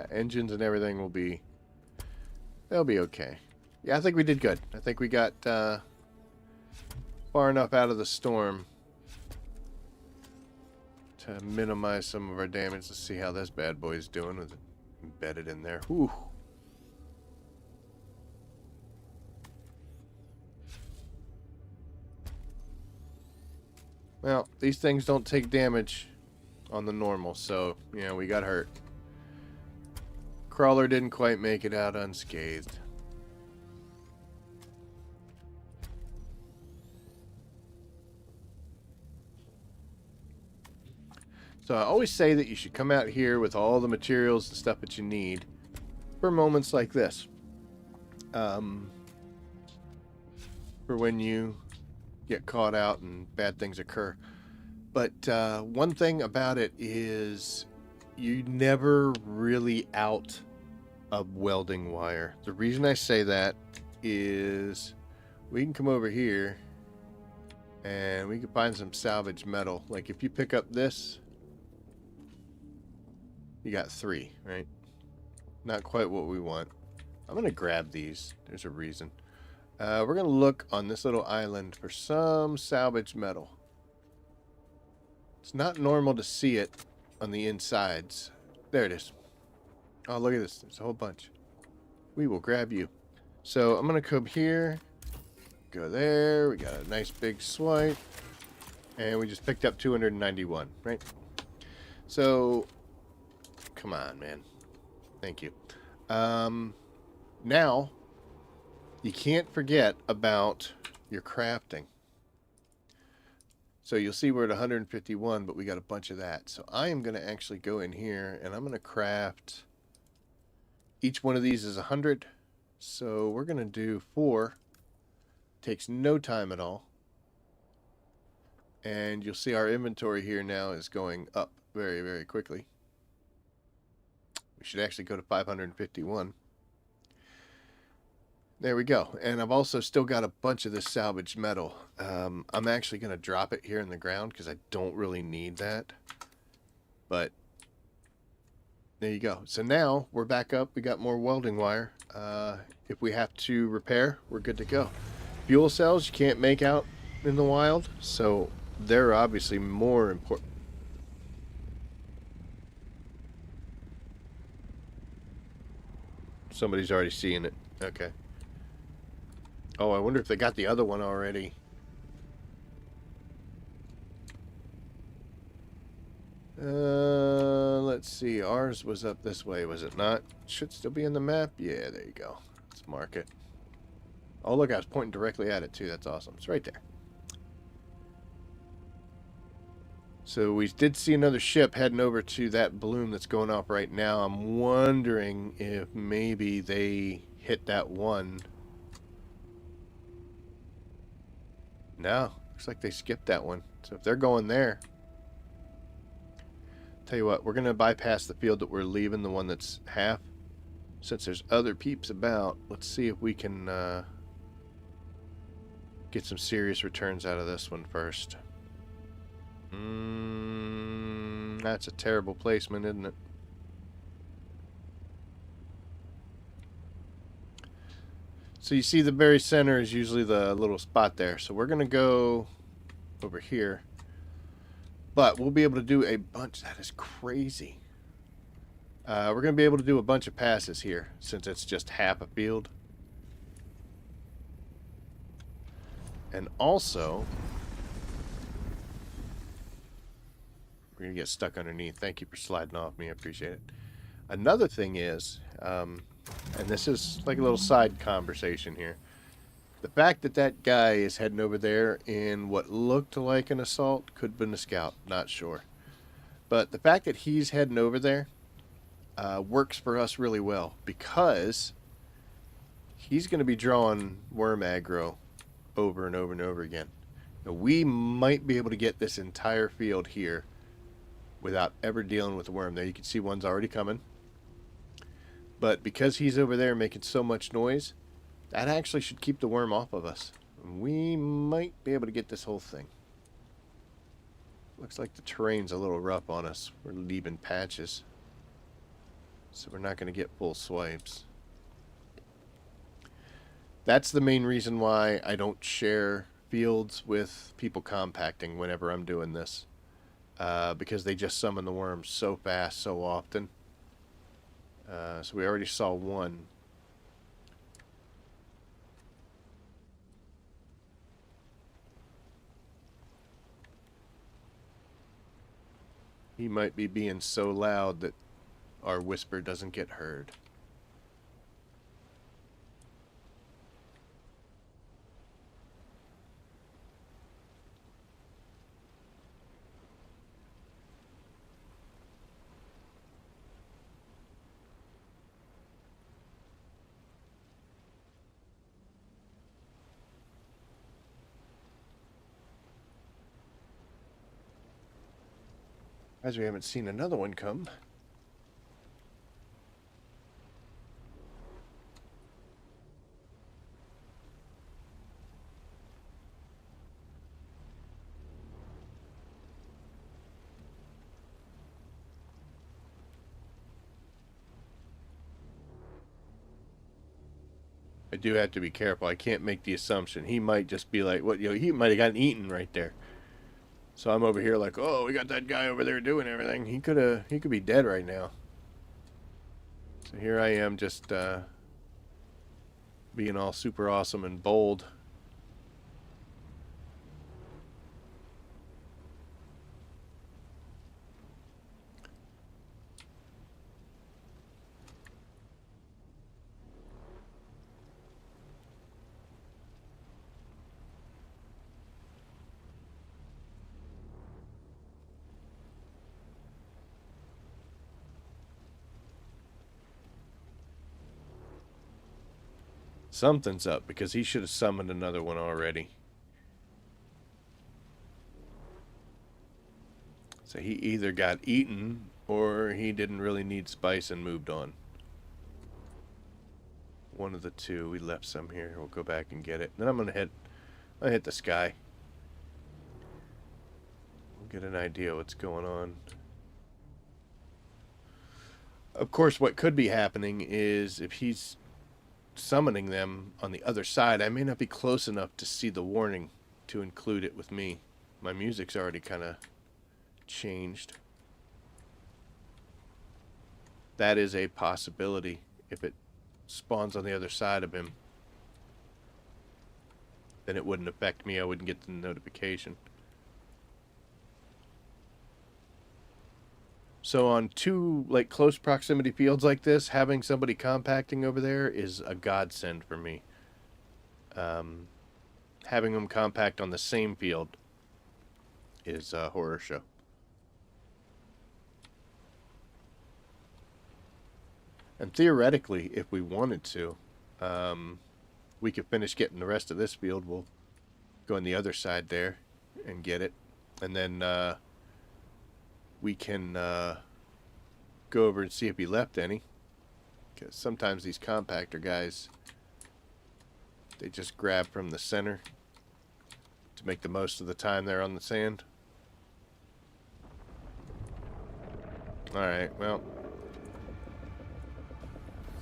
Engines and everything will be... They'll be okay. Yeah, I think we did good. I think we got far enough out of the storm to minimize some of our damage. Let's see how this bad boy's doing with it embedded in there. Whew. Well, these things don't take damage on the normal, so, you know, we got hurt. Crawler didn't quite make it out unscathed. So I always say that you should come out here with all the materials and stuff that you need for moments like this. For when you get caught out and bad things occur. But one thing about it is you never really out of welding wire. The reason I say that is we can come over here and we can find some salvage metal. Like if you pick up this, you got 3, right? Not quite what we want. I'm gonna grab these. There's a reason. We're going to look on this little island for some salvaged metal. It's not normal to see it on the insides. There it is. Oh, look at this. There's a whole bunch. We will grab you. So I'm going to come here. Go there. We got a nice big swipe. And we just picked up 291, right? So, come on, man. Thank you. Now, you can't forget about your crafting. So you'll see we're at 151, but we got a bunch of that. So I am going to actually go in here, and I'm going to craft... Each one of these is 100. So we're going to do 4. Takes no time at all. And you'll see our inventory here now is going up very, very quickly. We should actually go to 551. There we go. And I've also still got a bunch of this salvaged metal. I'm actually going to drop it here in the ground because I don't really need that. But there you go. So now we're back up. We got more welding wire. If we have to repair, we're good to go. Fuel cells you can't make out in the wild, so they're obviously more important. Somebody's already seeing it. Okay. Oh, I wonder if they got the other one already. Let's see. Ours was up this way, was it not? Should still be in the map. Yeah, there you go. Let's mark it. Oh, look, I was pointing directly at it, too. That's awesome. It's right there. So we did see another ship heading over to that balloon that's going off right now. I'm wondering if maybe they hit that one. No, looks like they skipped that one. So if they're going there, tell you what, we're going to bypass the field that we're leaving, the one that's half. Since there's other peeps about, let's see if we can get some serious returns out of this one first. That's a terrible placement, isn't it? So you see the very center is usually the little spot there. So we're going to go over here. But we'll be able to do a bunch. That is crazy. We're going to be able to do a bunch of passes here since it's just half a field. And also, we're going to get stuck underneath. Thank you for sliding off me. I appreciate it. Another thing is, and this is like a little side conversation here. The fact that that guy is heading over there in what looked like an assault, could have been a scout, not sure. But the fact that he's heading over there works for us really well because he's going to be drawing worm aggro over and over and over again. Now, we might be able to get this entire field here without ever dealing with the worm. There you can see one's already coming. But because he's over there making so much noise, that actually should keep the worm off of us. We might be able to get this whole thing. Looks like the terrain's a little rough on us. We're leaving patches. So we're not going to get full swipes. That's the main reason why I don't share fields with people compacting whenever I'm doing this. Because they just summon the worms so fast, so often. So we already saw one. He might be being so loud that our whisper doesn't get heard. As we haven't seen another one come. I do have to be careful. I can't make the assumption. He might just be like, what, he might have gotten eaten right there. So I'm over here like, oh, we got that guy over there doing everything. He could be dead right now. So here I am just being all super awesome and bold. Something's up because he should have summoned another one already. So he either got eaten or he didn't really need spice and moved on. One of the two. We left some here. We'll go back and get it. Then I'll hit the sky. We'll get an idea what's going on. Of course, what could be happening is if he's summoning them on the other side, I may not be close enough to see the warning to include it with me. My music's already kind of changed. That is a possibility if it spawns on the other side of him. Then it wouldn't affect me. I wouldn't get the notification. So on two like close proximity fields like this, having somebody compacting over there is a godsend for me. Having them compact on the same field is a horror show. And theoretically, if we wanted to, we could finish getting the rest of this field. We'll go on the other side there and get it. And then we can go over and see if he left any. Because sometimes these compactor guys, they just grab from the center to make the most of the time they're on the sand. Alright, well.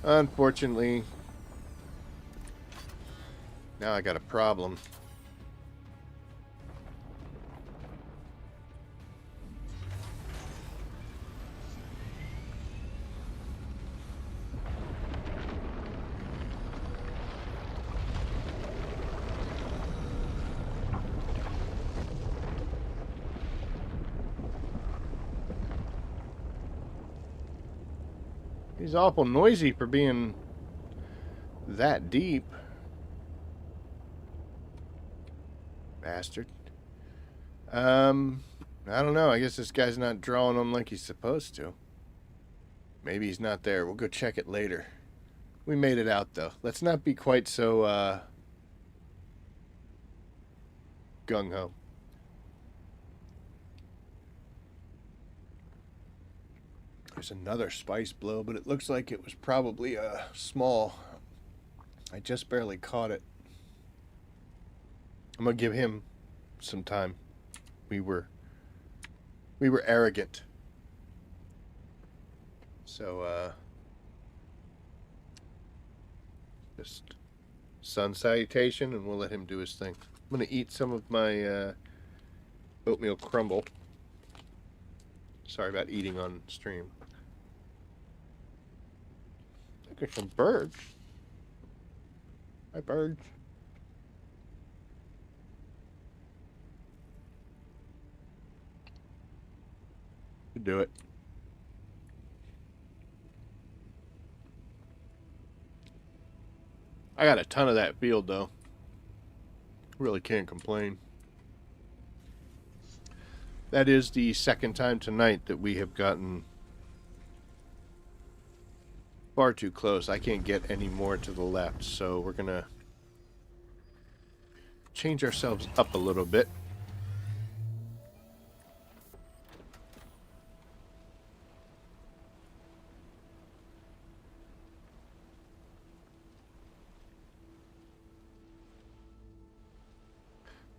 Unfortunately, now I got a problem. He's awful noisy for being that deep. Bastard. I don't know. I guess this guy's not drawing them like he's supposed to. Maybe he's not there. We'll go check it later. We made it out, though. Let's not be quite so gung-ho. There's another spice blow, but it looks like it was probably small. I just barely caught it. I'm gonna give him some time. We were arrogant. So just sun salutation, and we'll let him do his thing. I'm gonna eat some of my oatmeal crumble. Sorry about eating on stream. Look at some birds. Hi, birds. You do it. I got a ton of that field, though. Really can't complain. That is the second time tonight that we have gotten far too close. I can't get any more to the left, so we're gonna change ourselves up a little bit.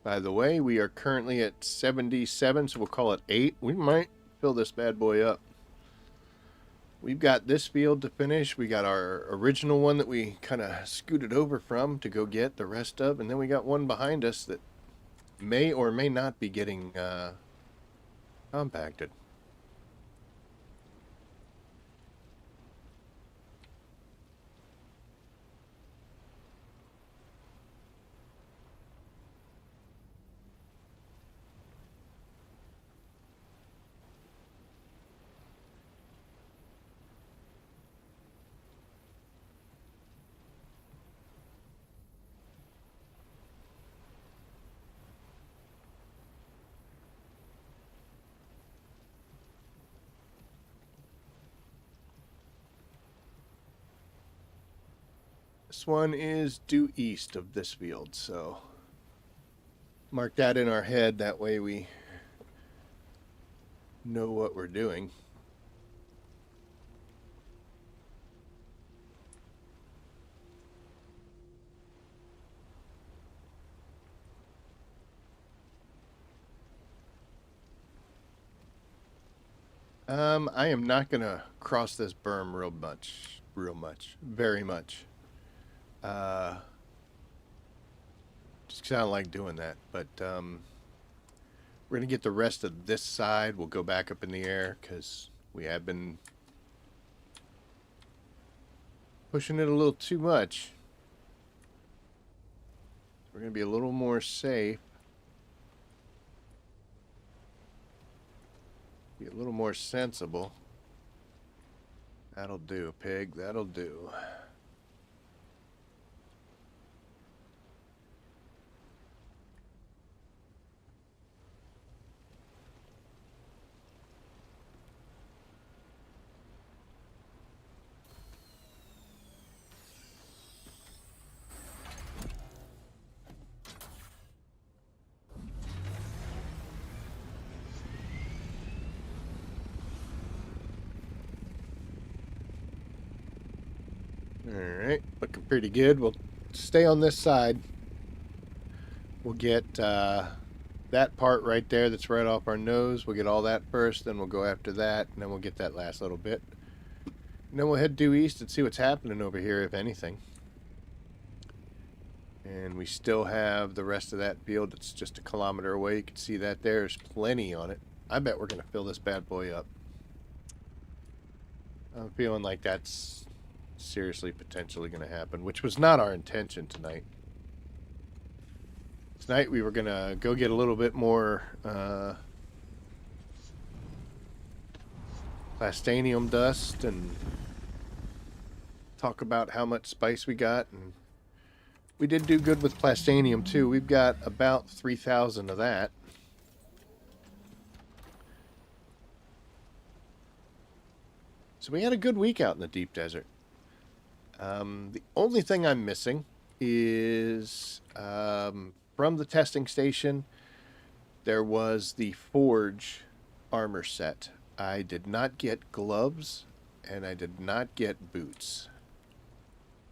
By the way, we are currently at 77, so we'll call it 8. We might fill this bad boy up. we've got this field to finish. We got our original one that we kind of scooted over from to go get the rest of, and then we got one behind us that may or may not be getting compacted. This one is due east of this field, so mark that in our head. That way we know what we're doing. I am not gonna cross this berm very much. Uh, just 'cause I don't like doing that, but we're gonna get the rest of this side. We'll go back up in the air because we have been pushing it a little too much. We're gonna be a little more safe. Be a little more sensible. That'll do, pig. That'll do. Alright, looking pretty good. We'll stay on this side. We'll get that part right there that's right off our nose. We'll get all that first, then we'll go after that, and then we'll get that last little bit. And then we'll head due east and see what's happening over here, if anything. And we still have the rest of that field that's just a kilometer away. You can see that there's plenty on it. I bet we're going to fill this bad boy up. I'm feeling like that's seriously potentially going to happen, which was not our intention tonight. Tonight we were going to go get a little bit more plastanium dust and talk about how much spice we got, and we did do good with plastanium too. We've got about 3,000 of that. So we had a good week out in the deep desert. The only thing I'm missing is from the testing station, there was the forge armor set. I did not get gloves, and I did not get boots,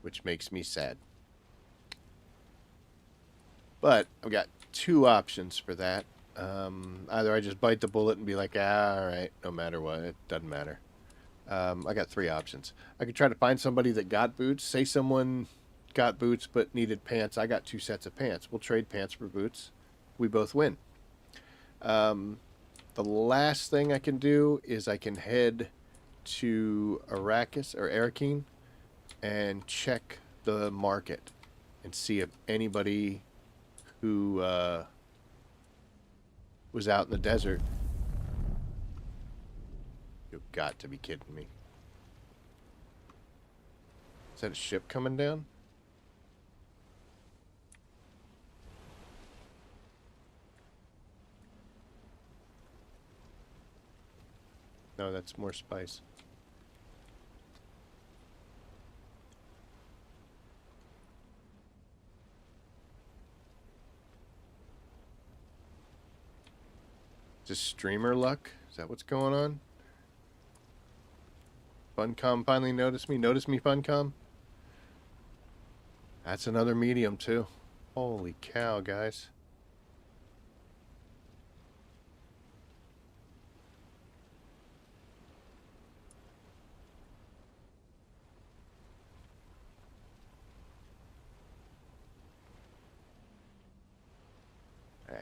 which makes me sad. But I've got two options for that. Either I just bite the bullet and be like, alright, no matter what, it doesn't matter. I got three options. I could try to find somebody that got boots. Say someone got boots but needed pants. I got two sets of pants. We'll trade pants for boots. We both win. The last thing I can do is I can head to Arrakis or Arakeen and check the market and see if anybody who was out in the desert. You've got to be kidding me. Is that a ship coming down? No, that's more spice. Just streamer luck? Is that what's going on? Funcom finally noticed me. Notice me, Funcom? That's another medium, too. Holy cow, guys.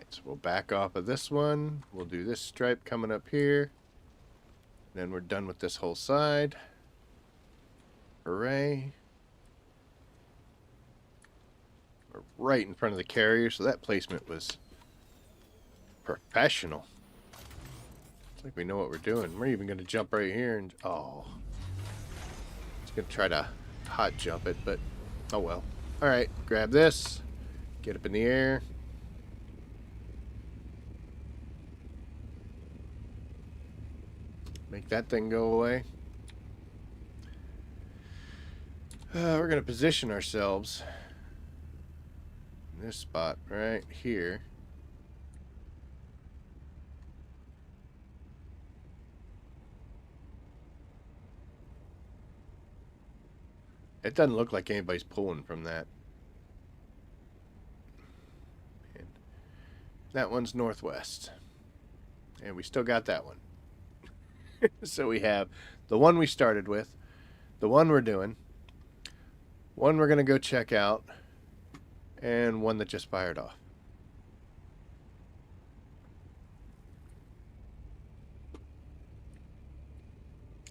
So we'll back off of this one. We'll do this stripe coming up here. Then we're done with this whole side. Hooray. We're right in front of the carrier, so that placement was professional. It's like we know what we're doing. We're even going to jump right here and... Oh. It's going to try to hot jump it, but... Oh well. Alright, grab this. Get up in the air. Make that thing go away. We're going to position ourselves in this spot right here. It doesn't look like anybody's pulling from that. And that one's northwest. And we still got that one. So we have the one we started with, the one we're doing, one we're going to go check out, and one that just fired off.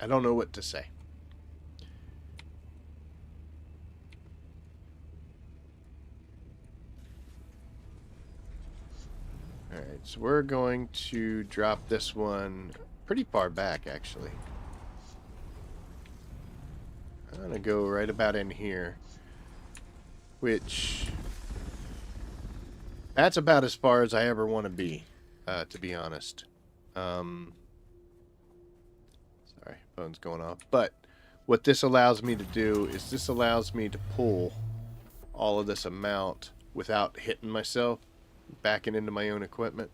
I don't know what to say. Alright, so we're going to drop this one pretty far back, actually. I'm going to go right about in here, which... That's about as far as I ever want to be honest. Sorry, phone's going off. But what this allows me to do is this allows me to pull all of this amount without hitting myself, backing into my own equipment.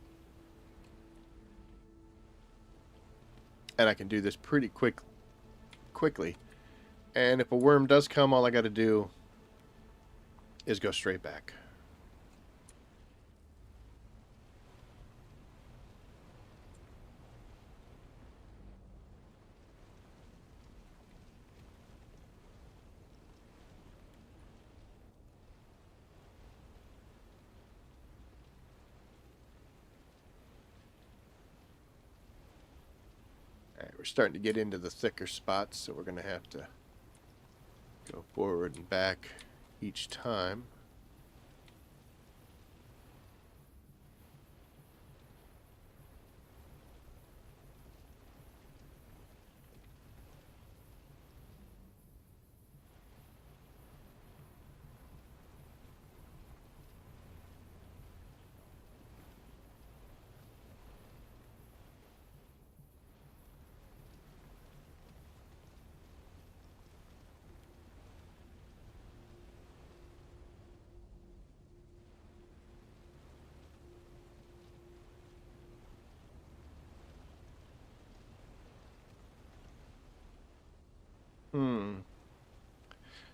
And I can do this pretty quickly. And if a worm does come, all I got to do is go straight back. We're starting to get into the thicker spots, so we're going to have to go forward and back each time.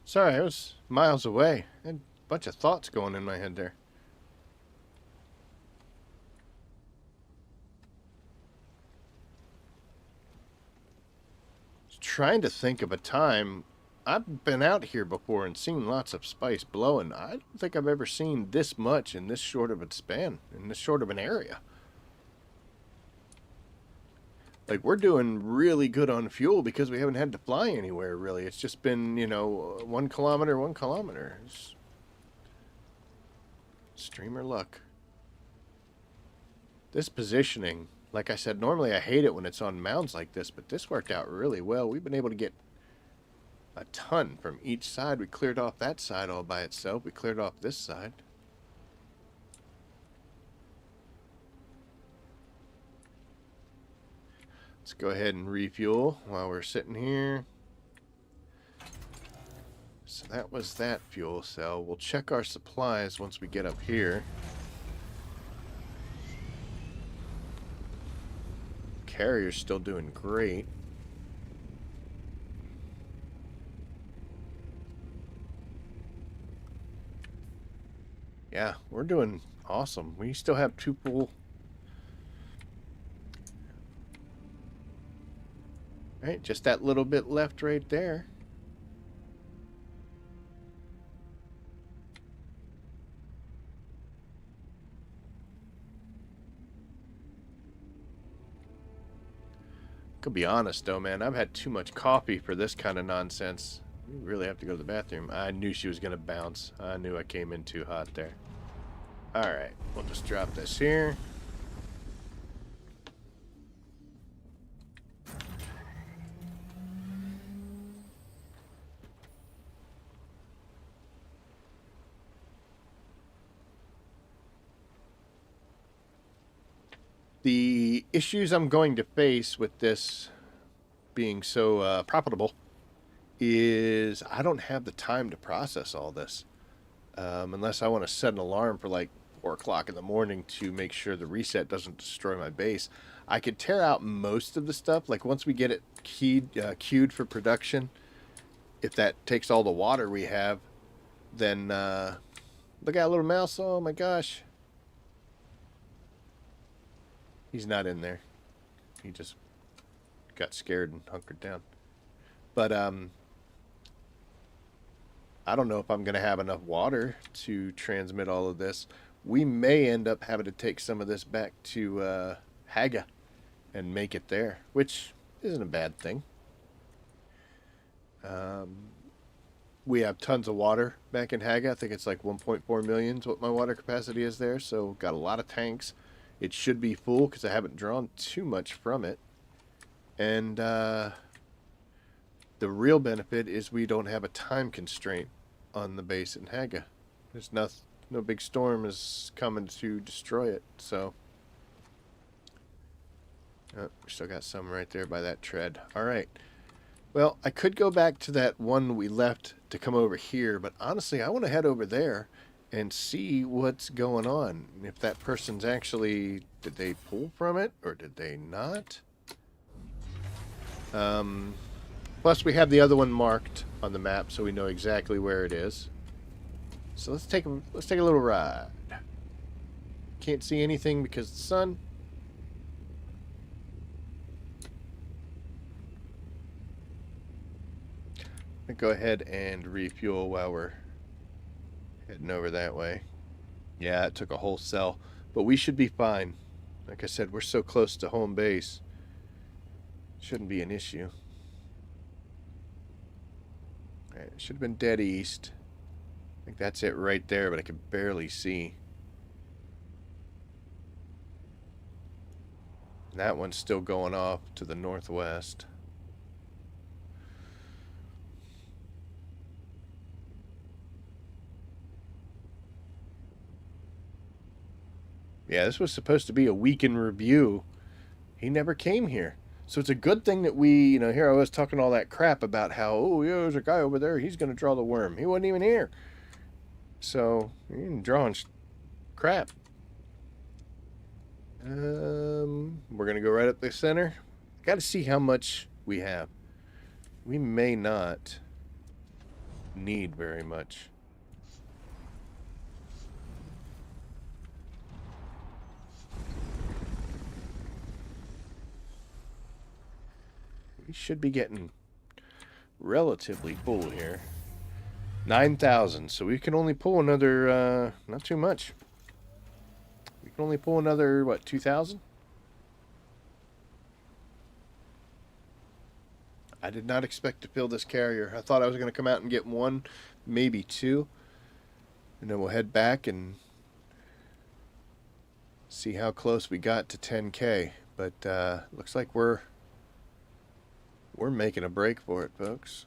Sorry, I was miles away. I had a bunch of thoughts going in my head there. Trying to think of a time. I've been out here before and seen lots of spice blowing. I don't think I've ever seen this much in this short of a span, in this short of an area. Like, we're doing really good on fuel because we haven't had to fly anywhere, really. It's just been, you know, 1 kilometer, 1 kilometer. It's streamer luck. This positioning, like I said, normally I hate it when it's on mounds like this, but this worked out really well. We've been able to get a ton from each side. We cleared off that side all by itself. We cleared off this side. Let's go ahead and refuel while we're sitting here. So that was that fuel cell. We'll check our supplies once we get up here. Carrier's still doing great. Yeah, we're doing awesome. We still have 2 full. Right, just that little bit left right there. Could be honest though, man. I've had too much coffee for this kind of nonsense. You really have to go to the bathroom. I knew she was gonna bounce. I knew I came in too hot there. Alright, we'll just drop this here. The issues I'm going to face with this being so profitable is I don't have the time to process all this. Unless I want to set an alarm for like 4 o'clock in the morning to make sure the reset doesn't destroy my base. I could tear out most of the stuff. Like once we get it queued for production, if that takes all the water we have, then look at that little mouse. Oh my gosh. He's not in there. He just got scared and hunkered down. But I don't know if I'm going to have enough water to transmit all of this. We may end up having to take some of this back to Hagga and make it there, which isn't a bad thing. We have tons of water back in Hagga. I think it's like 1.4 million is what my water capacity is there. So got a lot of tanks. It should be full because I haven't drawn too much from it. And the real benefit is we don't have a time constraint on the base in Hagga. There's no big storm is coming to destroy it. So we still got some right there by that tread. All right. Well, I could go back to that one we left to come over here, but honestly, I want to head over there and see what's going on. If that person's actually, did they pull from it or did they not? Plus we have the other one marked on the map so we know exactly where it is. So let's take a little ride. Can't see anything because of the sun. I'll go ahead and refuel while we're heading over that way. Yeah, it took a whole cell, but we should be fine. Like I said, we're so close to home base. Shouldn't be an issue. All right, it should have been dead east. I think that's it right there, but I can barely see. And that one's still going off to the northwest. Yeah, this was supposed to be a week in review. He never came here. So it's a good thing that we, here I was talking all that crap about how, oh, yeah, there's a guy over there. He's going to draw the worm. He wasn't even here. So, you're drawing crap. We're going to go right up the center. Got to see how much we have. We may not need very much. We should be getting relatively full here. 9,000, so we can only pull another, not too much. We can only pull another, what, 2,000? I did not expect to fill this carrier. I thought I was going to come out and get one, maybe two. And then we'll head back and see how close we got to 10K. But looks like we're making a break for it, folks.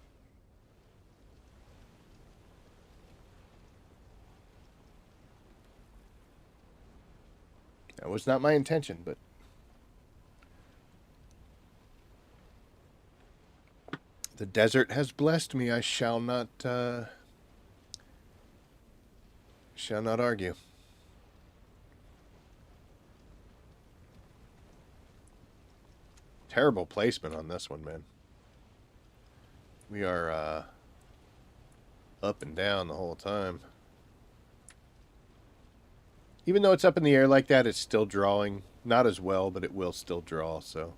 That was not my intention, but the desert has blessed me. I shall not argue. Terrible placement on this one, man. We are up and down the whole time. Even though it's up in the air like that, it's still drawing. Not as well, but it will still draw, so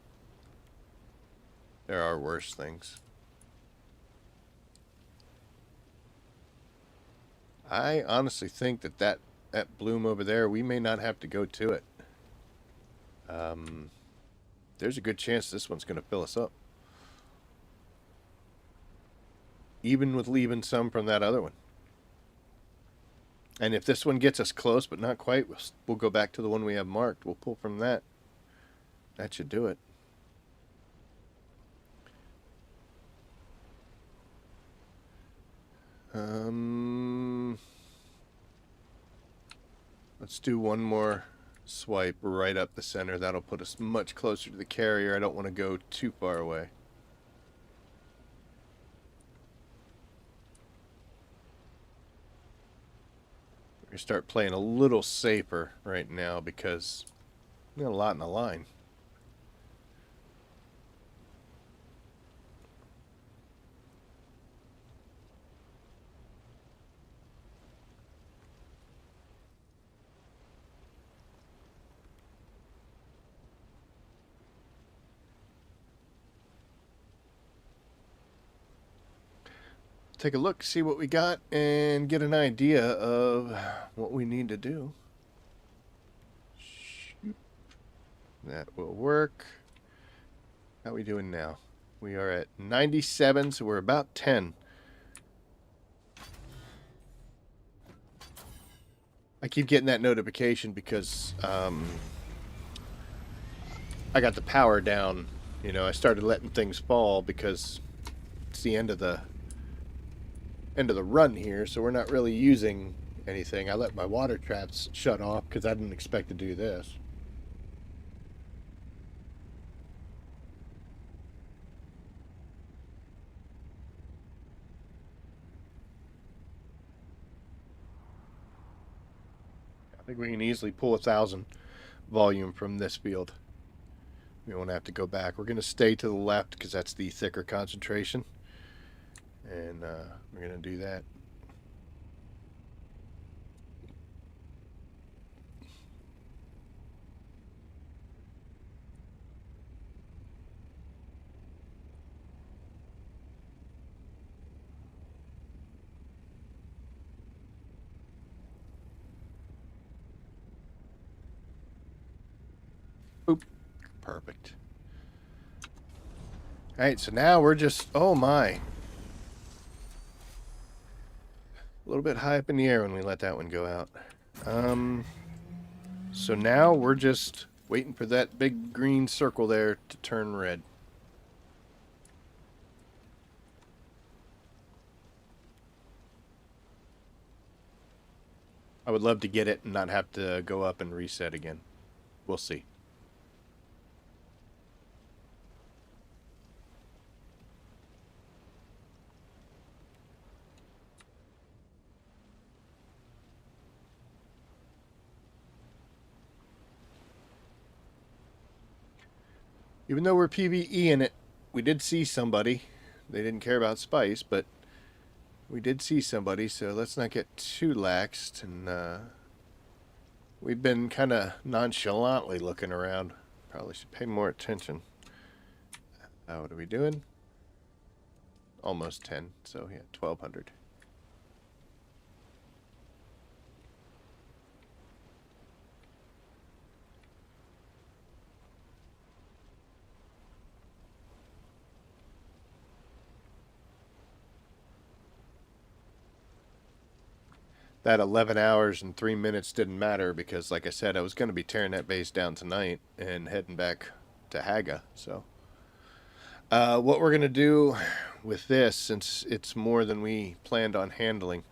there are worse things. I honestly think that bloom over there, we may not have to go to it. there's a good chance this one's going to fill us up. Even with leaving some from that other one. And if this one gets us close, but not quite, we'll go back to the one we have marked. We'll pull from that. That should do it. Let's do one more swipe right up the center. That'll put us much closer to the carrier. I don't want to go too far away. We're going to start playing a little safer right now because we got a lot in the line. Take a look, see what we got, and get an idea of what we need to do. Shoot. That will work. How are we doing now? We are at 97, so we're about 10. I keep getting that notification because I got the power down. You know, I started letting things fall because it's the end of the run here, so we're not really using anything. I let my water traps shut off because I didn't expect to do this. I think we can easily pull 1,000 volume from this field. We won't have to go back. We're going to stay to the left because that's the thicker concentration. And we're going to do that. Oop. Perfect. Alright, so now we're just... Oh my. A little bit high up in the air when we let that one go out. So now we're just waiting for that big green circle there to turn red. I would love to get it and not have to go up and reset again. We'll see. Even though we're PvE in it, we did see somebody. They didn't care about spice, but we did see somebody, so let's not get too laxed. And we've been kind of nonchalantly looking around. Probably should pay more attention. What are we doing? Almost 10, so yeah, 1,200. That 11 hours and 3 minutes didn't matter because, like I said, I was going to be tearing that base down tonight and heading back to Hagga. So, what we're going to do with this, since it's more than we planned on handling,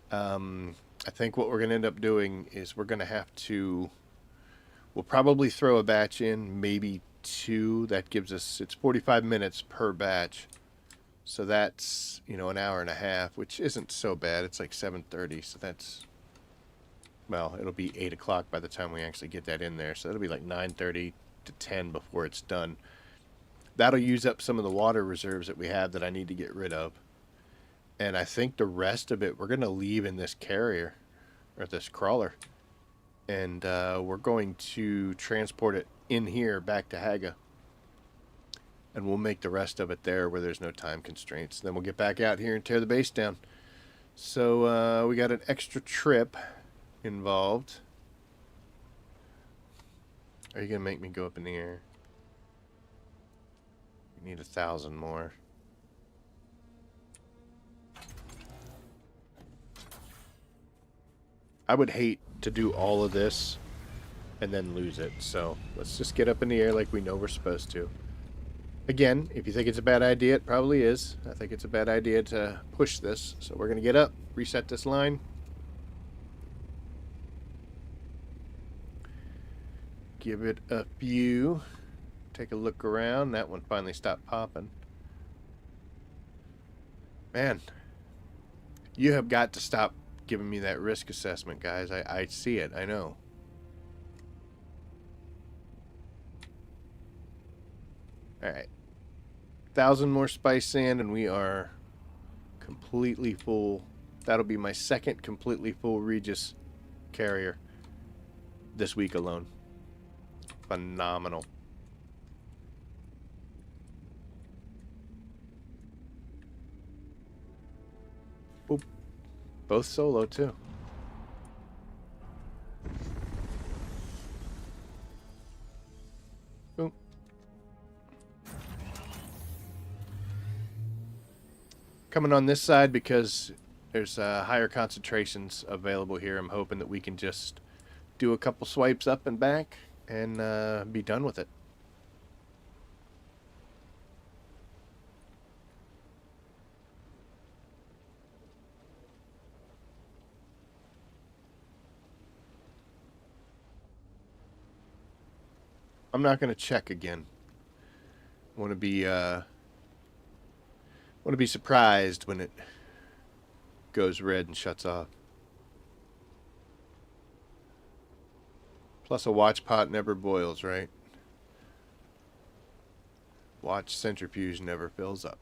I think what we're going to end up doing is we're going to have to... We'll probably throw a batch in, maybe 2. That gives us... It's 45 minutes per batch. So that's, you know, an hour and a half, which isn't so bad. It's like 7:30, so that's, well, it'll be 8 o'clock by the time we actually get that in there. So it'll be like 9:30 to 10 before it's done. That'll use up some of the water reserves that we have that I need to get rid of. And I think the rest of it we're going to leave in this carrier, or this crawler. And we're going to transport it in here back to Hagga. And we'll make the rest of it there where there's no time constraints. Then we'll get back out here and tear the base down. So we got an extra trip involved. Are you going to make me go up in the air? Need 1,000 more. I would hate to do all of this and then lose it. So let's just get up in the air like we know we're supposed to. Again, if you think it's a bad idea, it probably is. I think it's a bad idea to push this. So we're going to get up, reset this line. Give it a few. Take a look around. That one finally stopped popping. Man, you have got to stop giving me that risk assessment, guys. I see it. I know. Alright. 1,000 more spice sand and we are completely full. That'll be my second completely full Regis carrier this week alone. Phenomenal. Oop. Both solo too. Boom. Coming on this side because there's higher concentrations available here. I'm hoping that we can just do a couple swipes up and back and be done with it. I'm not going to check again. Want to be surprised when it goes red and shuts off. Plus a watch pot never boils, right? Watch centrifuge never fills up.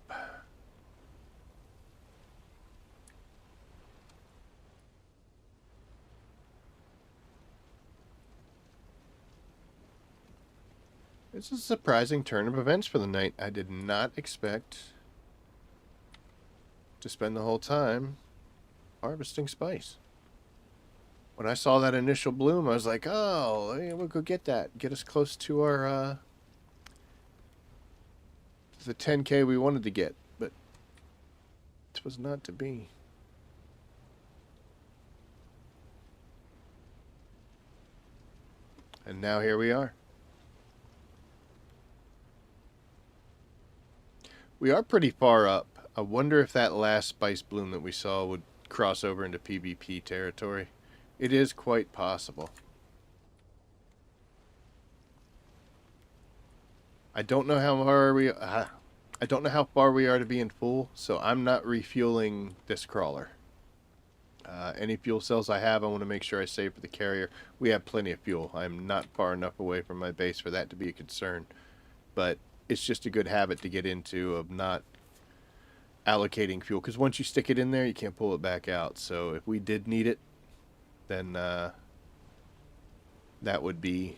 It's a surprising turn of events for the night. I did not expect to spend the whole time harvesting spice. When I saw that initial bloom, I was like, oh, we'll go get that. Get us close to our, the 10K we wanted to get. But it was not to be. And now here we are. We are pretty far up. I wonder if that last spice bloom that we saw would cross over into PvP territory. It is quite possible. I don't know how far we I don't know how far we are to being full, so I'm not refueling this crawler. Any fuel cells I have, I want to make sure I save for the carrier. We have plenty of fuel. I'm not far enough away from my base for that to be a concern. But it's just a good habit to get into of not allocating fuel. Because once you stick it in there, you can't pull it back out. So if we did need it, then that would be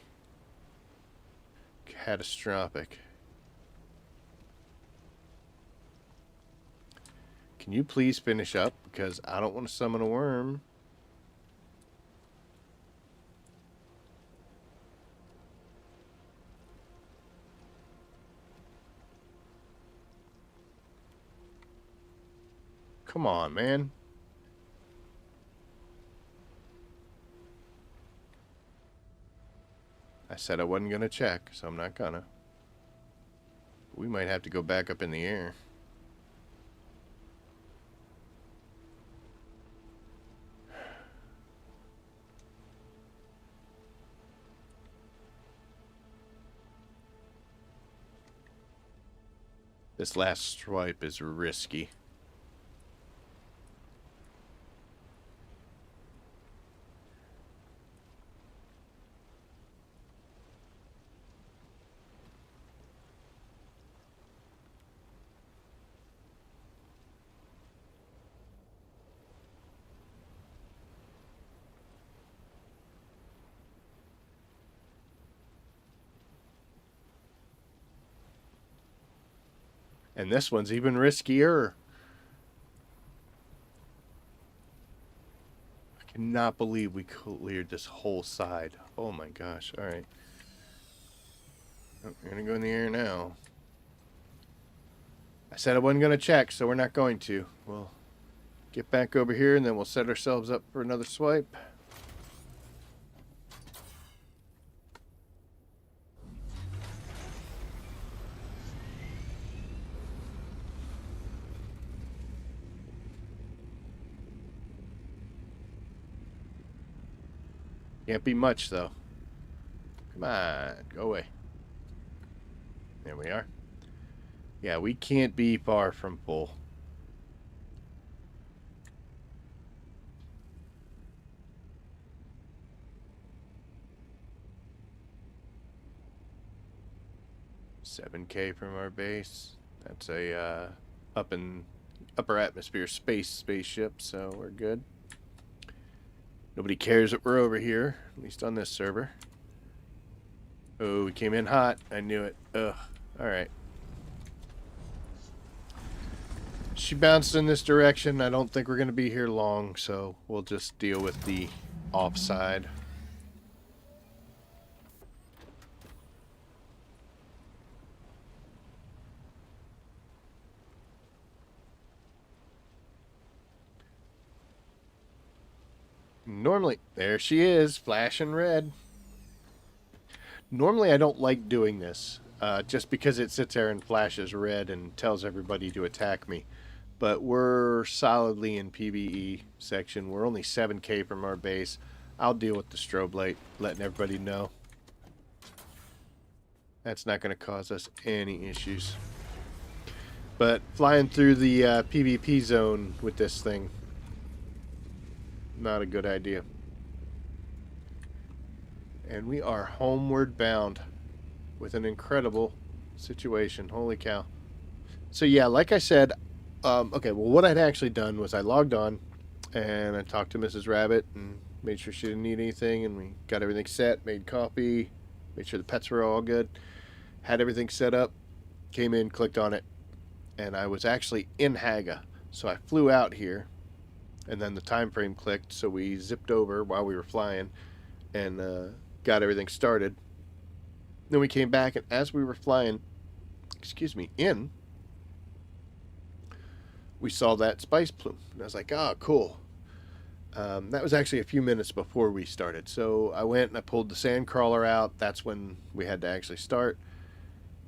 catastrophic. Can you please finish up? Because I don't want to summon a worm. Come on, man. I said I wasn't going to check, so I'm not gonna. We might have to go back up in the air. This last swipe is risky. And this one's even riskier. I cannot believe we cleared this whole side. Oh my gosh. Alright. Oh, we're gonna go in the air now. I said I wasn't going to check, so we're not going to. We'll get back over here, and then we'll set ourselves up for another swipe. Can't be much, though. Come on, go away. There we are. Yeah, we can't be far from full. $7K from our base. That's a upper atmosphere spaceship, so we're good. Nobody cares that we're over here, at least on this server. Oh, we came in hot. I knew it. Ugh. Alright. She bounced in this direction. I don't think we're going to be here long, so we'll just deal with the offside. Normally, there she is, flashing red. Normally, I don't like doing this, just because it sits there and flashes red and tells everybody to attack me. But we're solidly in PvE section. We're only 7K from our base. I'll deal with the strobe light, letting everybody know. That's not going to cause us any issues. But flying through the PvP zone with this thing, not a good idea. And we are homeward bound with an incredible situation. Holy cow. So yeah, like I said, okay, well what I'd actually done was I logged on and I talked to Mrs. Rabbit and made sure she didn't need anything, and we got everything set, made coffee, made sure the pets were all good, had everything set up, came in, clicked on it, and I was actually in Hagga. So I flew out here, and then the time frame clicked, so we zipped over while we were flying and got everything started. Then we came back, and as we were flying, in, we saw that spice plume. And I was like, oh, cool. That was actually a few minutes before we started. So I went and I pulled the sand crawler out. That's when we had to actually start.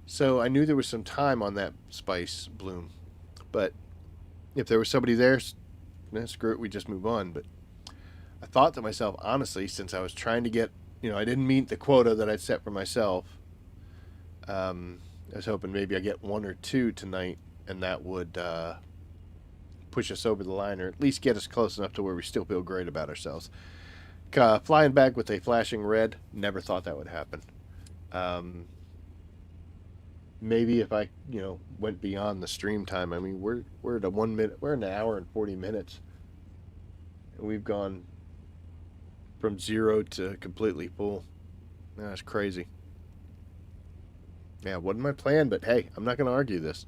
So I knew there was some time on that spice bloom. But if there was somebody there, screw it, we just move on. But I thought to myself, honestly, since I was trying to get, I didn't meet the quota that I'd set for myself. I was hoping maybe I get 1 or 2 tonight, and that would push us over the line, or at least get us close enough to where we still feel great about ourselves. Flying back with a flashing red, never thought that would happen. Maybe if I, went beyond the stream time. I mean, we're at a 1 minute, we're in an hour and 40 minutes, and we've gone from 0 to completely full. That's crazy. Yeah, wasn't my plan, but hey, I'm not going to argue this.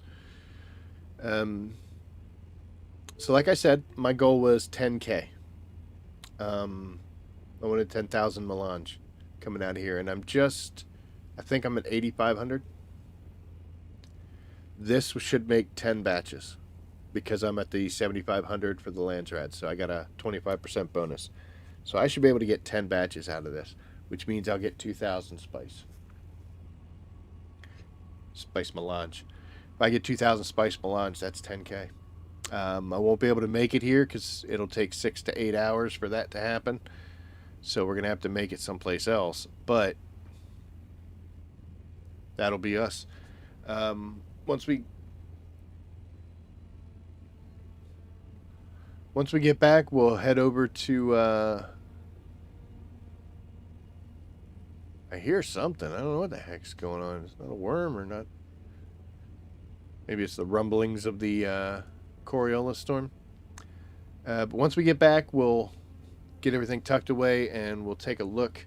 So like I said, my goal was 10K. I wanted 10,000 melange coming out of here, and I think I'm at 8,500. This should make 10 batches because I'm at the 7,500 for the Landsrad, so I got a 25% bonus. So I should be able to get 10 batches out of this, which means I'll get 2,000 spice melange. If I get 2,000 spice melange, that's 10K. I won't be able to make it here because it'll take 6 to 8 hours for that to happen. So we're going to have to make it someplace else. But that'll be us. Once we get back, we'll head over to... I hear something. I don't know what the heck's going on. It's not a worm or not. Maybe it's the rumblings of the... Coriolis storm. But once we get back, we'll get everything tucked away and we'll take a look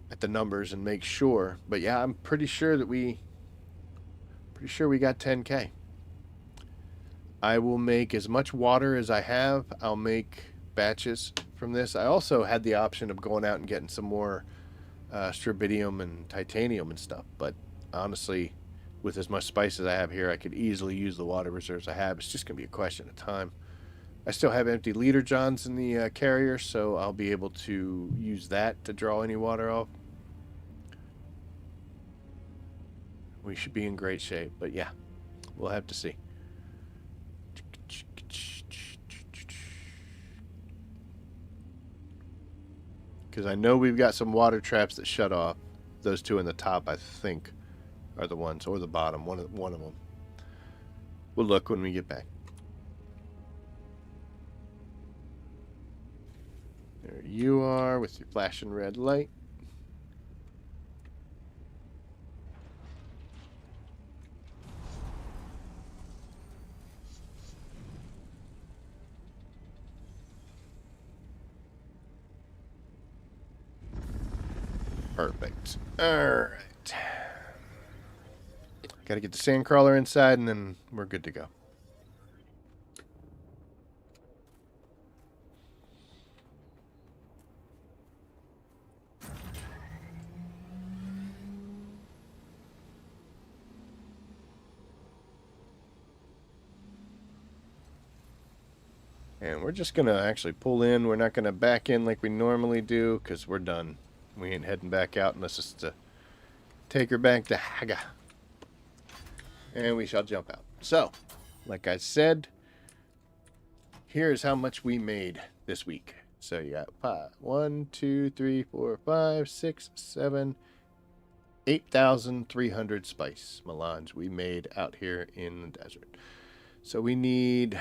at the numbers and make sure. But yeah, I'm pretty sure we got 10K. I will make as much water as I have. I'll make batches from this. I also had the option of going out and getting some more strontium and titanium and stuff, but honestly, with as much spice as I have here, I could easily use the water reserves I have. It's just going to be a question of time. I still have empty leader johns in the carrier, so I'll be able to use that to draw any water off. We should be in great shape, but yeah, we'll have to see. Because I know we've got some water traps that shut off. Those two in the top, I think, are the ones, or the bottom, one of them. We'll look when we get back. There you are with your flashing red light. Perfect. Alright. Gotta get the sandcrawler inside and then we're good to go. And we're just gonna actually pull in. We're not gonna back in like we normally do because we're done. We ain't heading back out unless it's to take her back to Hagga. And we shall jump out. So, like I said, here's how much we made this week. So you got 1, 2, 3, 4, 5, 6, 7, 8,300 spice melange we made out here in the desert. So we need,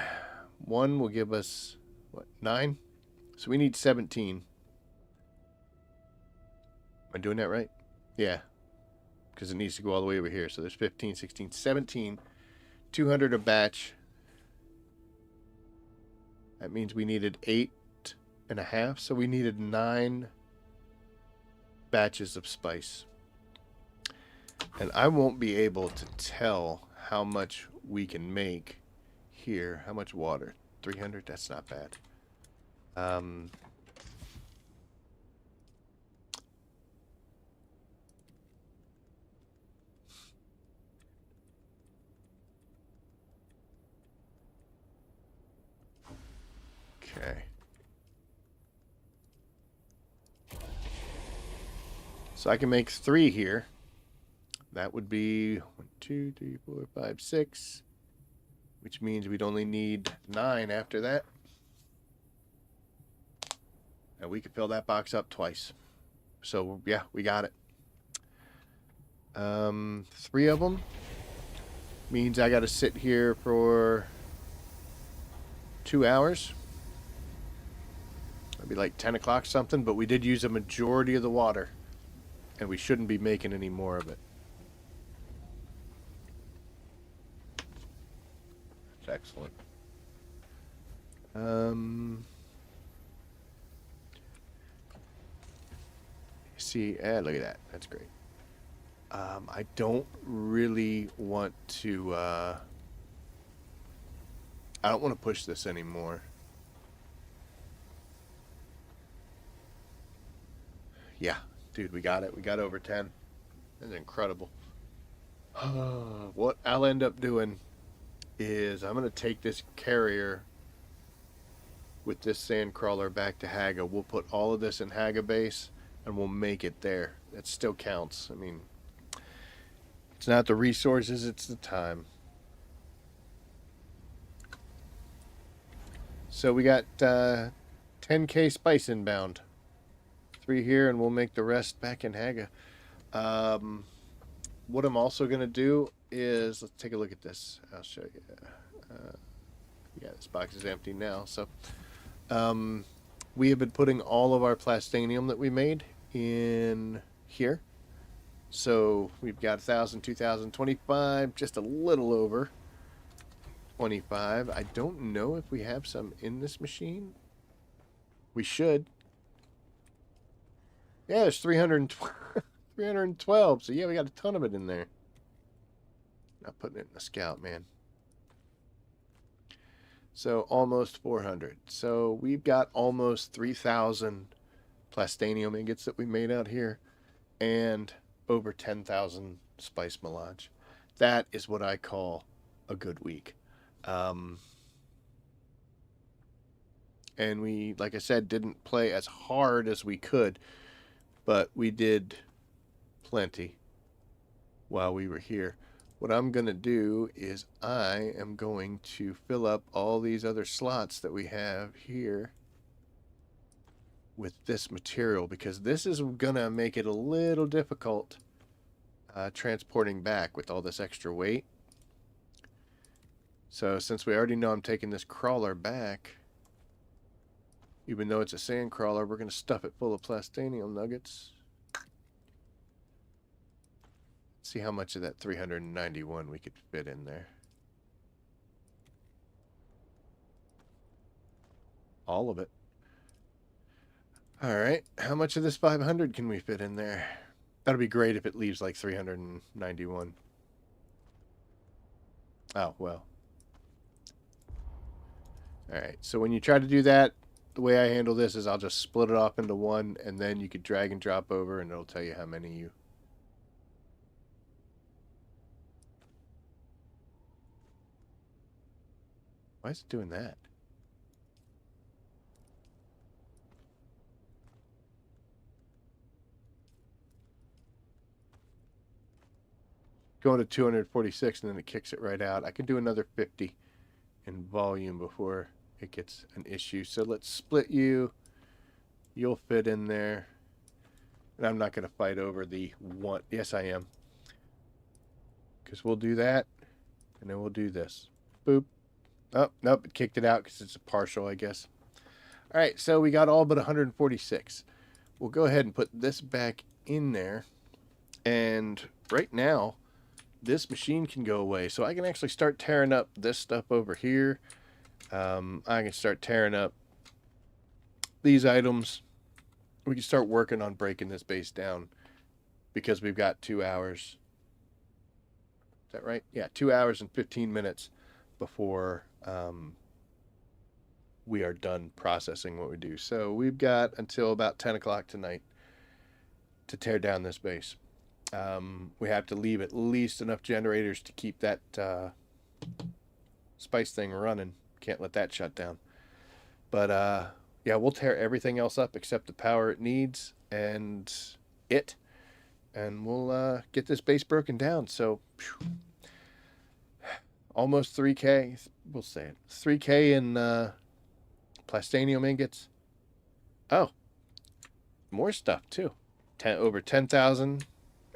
one will give us, what, 9? So we need 17. Am I doing that right? Yeah. Because it needs to go all the way over here. So there's 15, 16, 17. 200 a batch. That means we needed 8.5. So we needed 9 batches of spice. And I won't be able to tell how much we can make here. How much water? 300? That's not bad. Okay. So I can make 3 here. That would be 1, 2, 3, 4, 5, 6. Which means we'd only need 9 after that. And we could fill that box up twice. So, yeah, we got it. 3 of them means I got to sit here for 2 hours. It'd be like 10 o'clock something, but we did use a majority of the water. And we shouldn't be making any more of it. That's excellent. See, look at that. That's great. I don't really want to, I don't want to push this anymore. Yeah, dude, we got it. We got over 10. That's incredible. What I'll end up doing is I'm going to take this carrier with this sand crawler back to Hagga. We'll put all of this in Hagga base and we'll make it there. That still counts. I mean, it's not the resources, it's the time. So we got 10k spice inbound. 3 here, and we'll make the rest back in Hagga. What I'm also going to do is, let's take a look at this. I'll show you. Yeah, this box is empty now. So we have been putting all of our plastanium that we made in here. So we've got 1,000, 2,000, 25, just a little over 25. I don't know if we have some in this machine. We should. Yeah, there's 312. So yeah, we got a ton of it in there. Not putting it in the scout, man. So almost 400. So we've got almost 3,000 plastanium ingots that we made out here, and over 10,000 spice melange. That is what I call a good week. Um, and we, like I said, didn't play as hard as we could, but we did plenty while we were here. What I'm going to do is I am going to fill up all these other slots that we have here with this material, because this is going to make it a little difficult transporting back with all this extra weight. So since we already know I'm taking this crawler back, even though it's a sand crawler, we're going to stuff it full of plastanium nuggets. See how much of that 391 we could fit in there. All of it. All right, how much of this 500 can we fit in there? That'll be great if it leaves like 391. Oh, well. All right, so when you try to do that, the way I handle this is I'll just split it off into one, and then you could drag and drop over, and it'll tell you how many you... Why is it doing that? Going to 246, and then it kicks it right out. I can do another 50 in volume before it gets an issue. So let's split you. You'll fit in there. And I'm not going to fight over the one. Yes, I am. Because we'll do that. And then we'll do this. Boop. Oh, nope. It kicked it out because it's a partial, I guess. All right. So we got all but 146. We'll go ahead and put this back in there. And right now, this machine can go away. So I can actually start tearing up this stuff over here. I can start tearing up these items. We can start working on breaking this base down because we've got 2 hours. Is that right? Yeah, 2 hours and 15 minutes before we are done processing what we do. So we've got until about 10 o'clock tonight to tear down this base. We have to leave at least enough generators to keep that spice thing running. Can't let that shut down. But yeah, we'll tear everything else up except the power it needs and we'll get this base broken down. So almost 3K, we'll say it, 3K in plastanium ingots. Oh, more stuff too. Over 10,000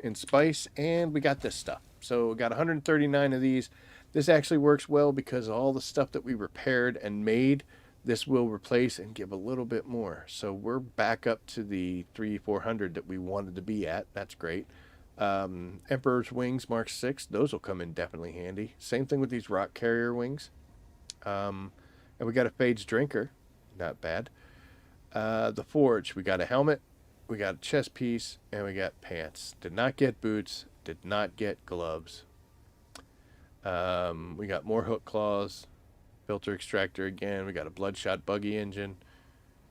in spice, and we got this stuff. So we got 139 of these. This actually works well because all the stuff that we repaired and made, this will replace and give a little bit more. So we're back up to the 400 that we wanted to be at. That's great. Emperor's Wings Mark 6, those will come in definitely handy. Same thing with these rock carrier wings. And we got a Fade's Drinker, not bad. The Forge, we got a helmet, we got a chest piece, and we got pants. Did not get boots, did not get gloves. We got more hook claws, filter extractor again. We got a bloodshot buggy engine.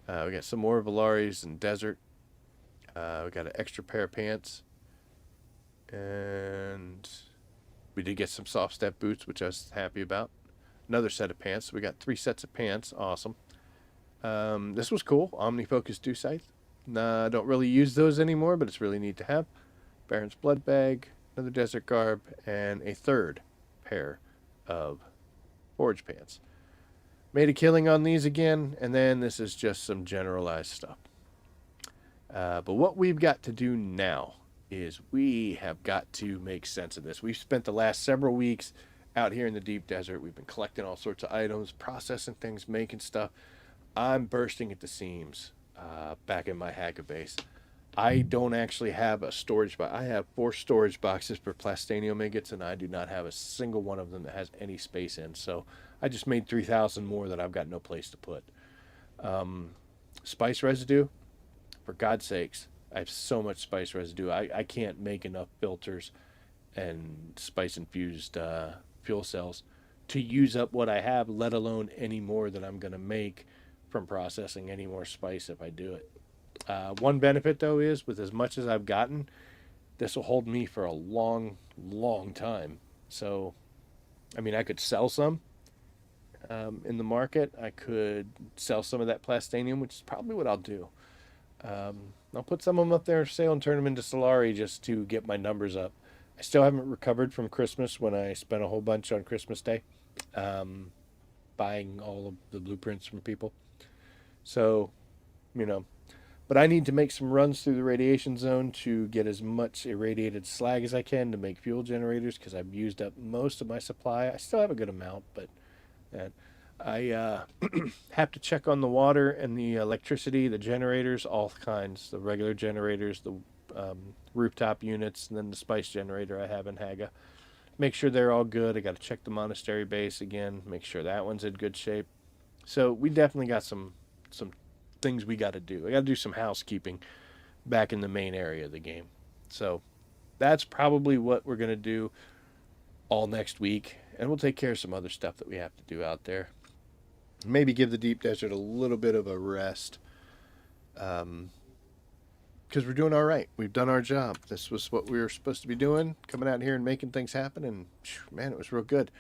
We got some more Valaris and desert. We got an extra pair of pants. And we did get some soft step boots, which I was happy about. Another set of pants. So we got 3 sets of pants. Awesome. This was cool. OmniFocus Dew Scythe. Nah, I don't really use those anymore, but it's really neat to have. Baron's Blood Bag, another desert garb, and a third pair of forage pants. Made a killing on these again, and then this is just some generalized stuff. But what we've got to do now is we have got to make sense of this. We've spent the last several weeks out here in the deep desert. We've been collecting all sorts of items, processing things, making stuff. I'm bursting at the seams back in my Hagga base. I don't actually have a storage box. I have 4 storage boxes for plastanium ingots, and I do not have a single one of them that has any space in. So I just made 3,000 more that I've got no place to put. Spice residue, for God's sakes, I have so much spice residue. I can't make enough filters and spice infused fuel cells to use up what I have, let alone any more that I'm going to make from processing any more spice if I do it. One benefit, though, is with as much as I've gotten, this will hold me for a long, long time. So, I mean, I could sell some in the market. I could sell some of that plastanium, which is probably what I'll do. I'll put some of them up there for sale and turn them into Solari just to get my numbers up. I still haven't recovered from Christmas when I spent a whole bunch on Christmas Day, um, buying all of the blueprints from people. So, you know, but I need to make some runs through the radiation zone to get as much irradiated slag as I can to make fuel generators because I've used up most of my supply. I still have a good amount, but I have to check on the water and the electricity, the generators, all kinds, the regular generators, the rooftop units, and then the spice generator I have in Hagga. Make sure they're all good. I got to check the monastery base again, make sure that one's in good shape. So we definitely got some things we got to do. I got to do some housekeeping back in the main area of the game. So that's probably what we're gonna do all next week, and we'll take care of some other stuff that we have to do out there. Maybe give the deep desert a little bit of a rest, because we're doing all right. We've done our job. This was what we were supposed to be doing, coming out here and making things happen, and man, it was real good.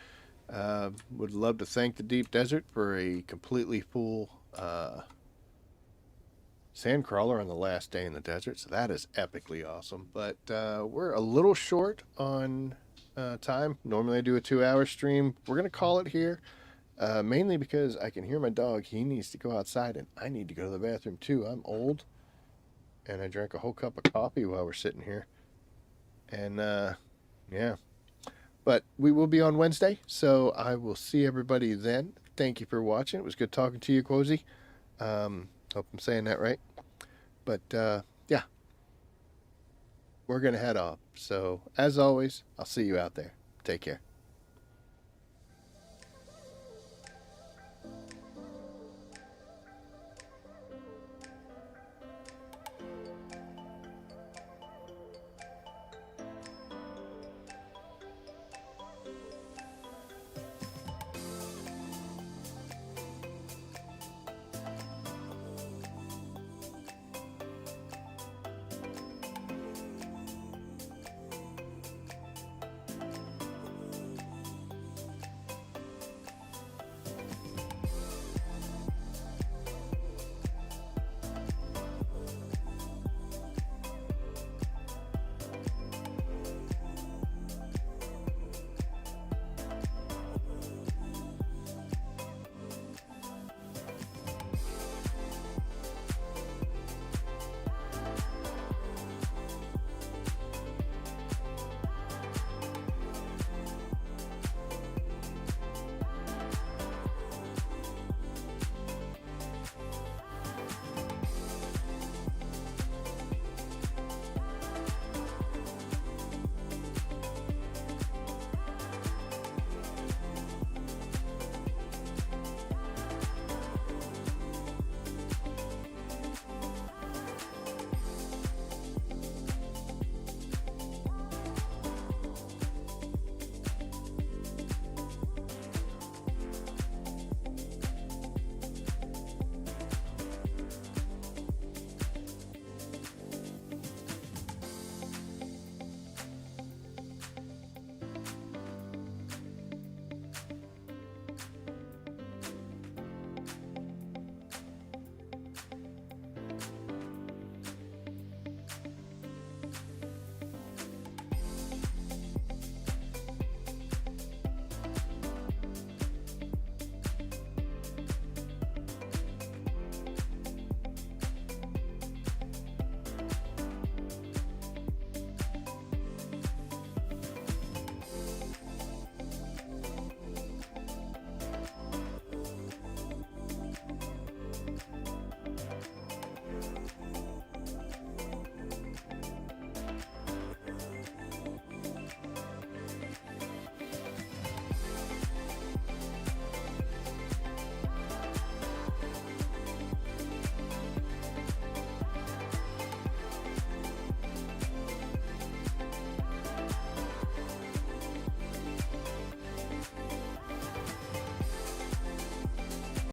Would love to thank the deep desert for a completely full sand crawler on the last day in the desert, so that is epically awesome. But we're a little short on time. Normally I do a 2-hour stream. We're gonna call it here, mainly because I can hear my dog. He needs to go outside, and I need to go to the bathroom too. I'm old, and I drank a whole cup of coffee while we're sitting here. And yeah, but we will be on Wednesday, so I will see everybody then. Thank you for watching. It was good talking to you, Quozy. Hope I'm saying that right. But yeah, we're going to head off. So as always, I'll see you out there. Take care.